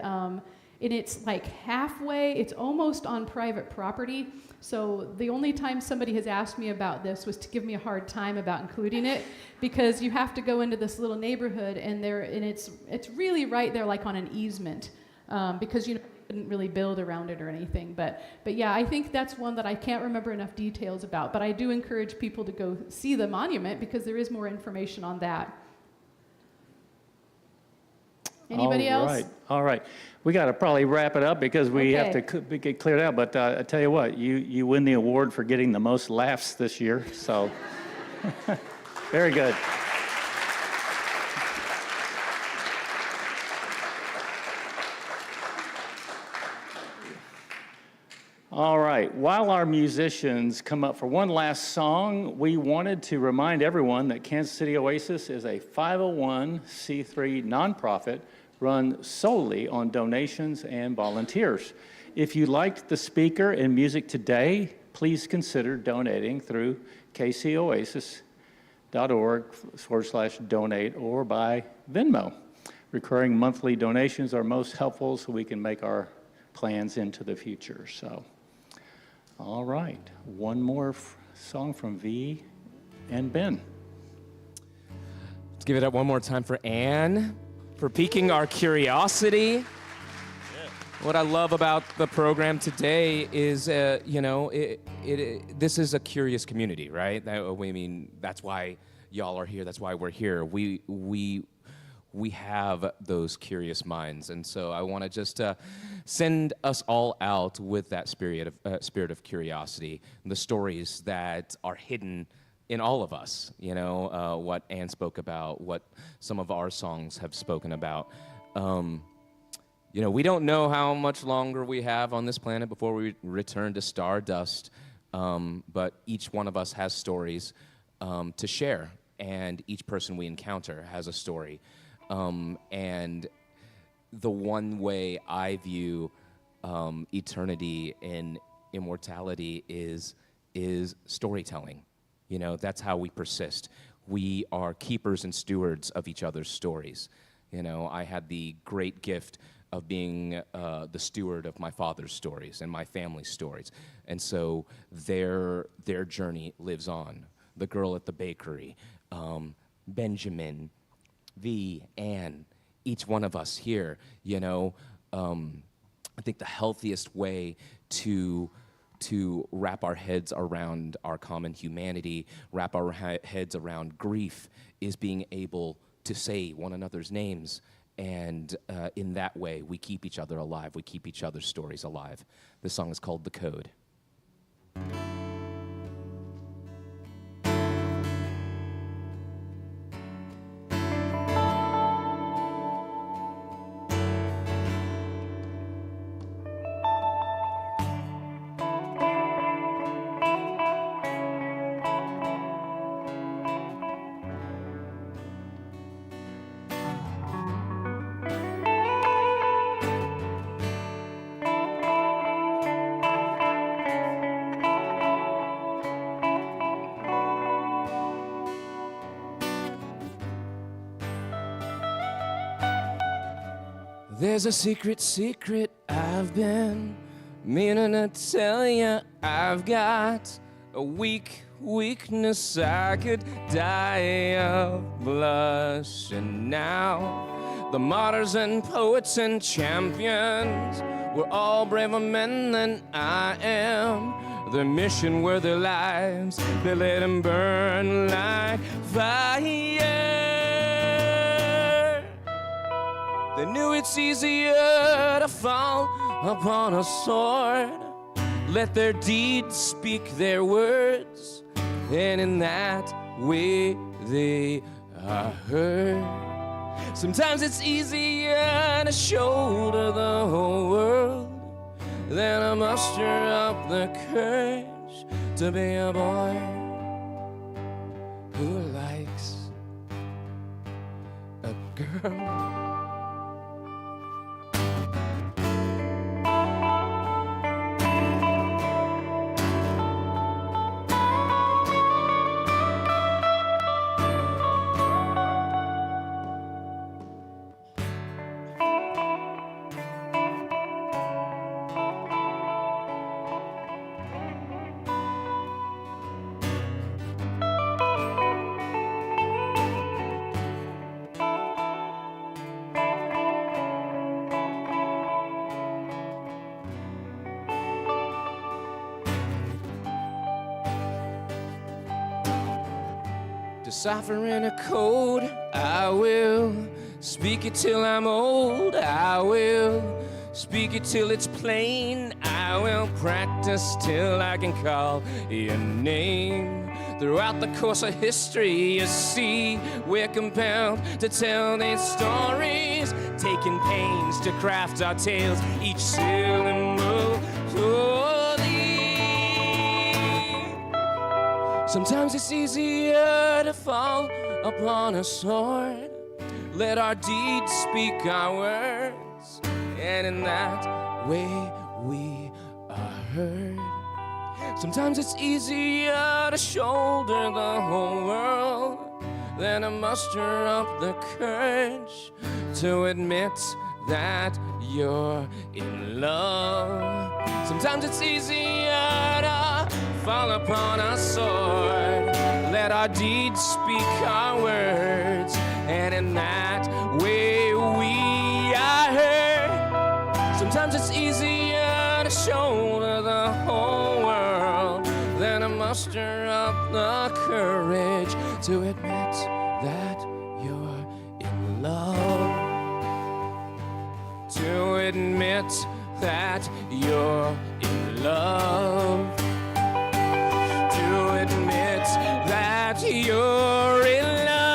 it's like halfway, it's almost on private property. So the only time somebody has asked me about this was to give me a hard time about including it, because you have to go into this little neighborhood, and it's really right there, like on an easement, because you couldn't really build around it or anything. But yeah, I think that's one that I can't remember enough details about. But I do encourage people to go see the monument, because there is more information on that. Anybody else? All right. We got to probably wrap it up because we have Okay. to get cleared out. But I tell you what, you win the award for getting the most laughs this year. So very good. All right, while our musicians come up for one last song, we wanted to remind everyone that Kansas City Oasis is a 501c3 nonprofit run solely on donations and volunteers. If you liked the speaker and music today, please consider donating through kcoasis.org/donate or by Venmo. Recurring monthly donations are most helpful so we can make our plans into the future. So. All right, one more song from V and Ben. Let's give it up one more time for Anne for piquing our curiosity. What I love about the program today is, this is a curious community, right? That's why y'all are here. That's why we're here. We have those curious minds, and so I want to just send us all out with that spirit of curiosity, the stories that are hidden in all of us. What Anne spoke about, what some of our songs have spoken about. We don't know how much longer we have on this planet before we return to stardust, but each one of us has stories to share, and each person we encounter has a story. And the one way I view eternity and immortality is storytelling. That's how we persist. We are keepers and stewards of each other's stories. I had the great gift of being the steward of my father's stories and my family's stories. And so their journey lives on. The girl at the bakery, Benjamin, V, Anne, each one of us here, I think the healthiest way to wrap our heads around our common humanity, wrap our heads around grief, is being able to say one another's names. And in that way, we keep each other alive. We keep each other's stories alive. This song is called The Code. There's a secret I've been meaning to tell you. I've got a weakness I could die of blushing now. The martyrs and poets and champions were all braver men than I am. Their mission were their lives, they let them burn like fire. They knew it's easier to fall upon a sword. Let their deeds speak their words, and in that way they are heard. Sometimes it's easier to shoulder the whole world then I muster up the courage to be a boy who likes a girl. Deciphering a code, I will speak it till I'm old. I will speak it till it's plain. I will practice till I can call your name. Throughout the course of history, you see, we're compelled to tell these stories, taking pains to craft our tales, each syllable holy. Sometimes it's easier to fall upon a sword. Let our deeds speak our words, and in that way we are heard. Sometimes it's easier to shoulder the whole world than to muster up the courage to admit that you're in love. Sometimes it's easier to fall upon a sword. Let our deeds speak our words, and in that way we are heard. Sometimes it's easier to shoulder the whole world than to muster up the courage to admit that you're in love. To admit that you're in love. To admit that you're in love.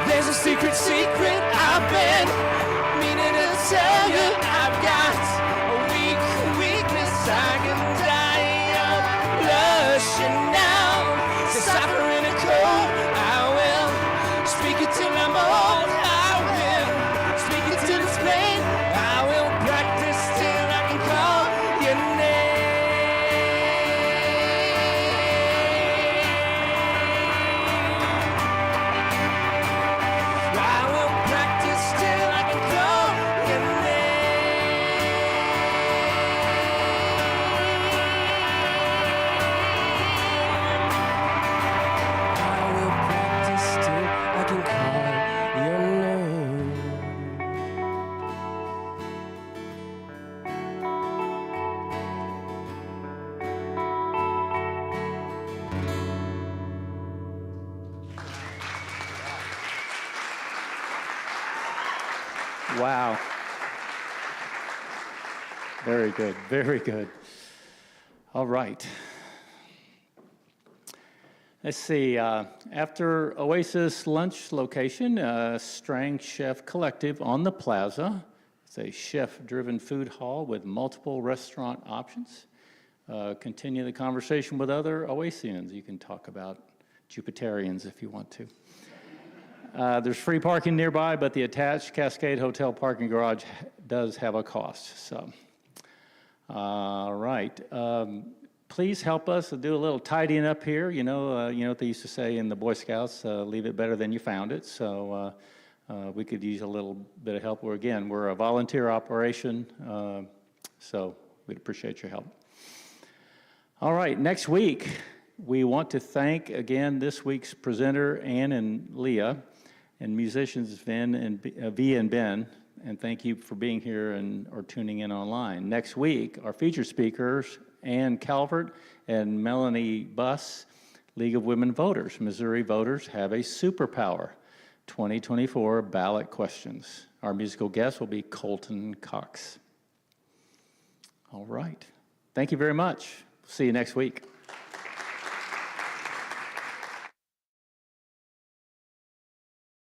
There's a secret I've been meaning to tell you. I've got a weakness. I can die of blushing now. Deciphering a code, I will speak it till I'm old. I will speak it till it's plain. I will practice till I can call your name. I will practice till I can call your name. I will practice till I can call your name. Wow. Very good, very good. All right. Let's see, after Oasis Lunch Location, Strang Chef Collective on the Plaza. It's a chef-driven food hall with multiple restaurant options. Continue the conversation with other Oasians. You can talk about Jupiterians if you want to. There's free parking nearby, but the attached Cascade Hotel parking garage does have a cost. So, all right. Please help us do a little tidying up here. You know what they used to say in the Boy Scouts, leave it better than you found it. So we could use a little bit of help. We're a volunteer operation, so we'd appreciate your help. All right, next week, we want to thank again this week's presenter, Ann and Leah, and musicians V and Ben, and thank you for being here or tuning in online. Next week, our featured speakers, Ann Calvert and Melanie Buss, League of Women Voters. Missouri voters have a superpower. 2024 ballot questions. Our musical guest will be Colton Cox. All right. Thank you very much. See you next week.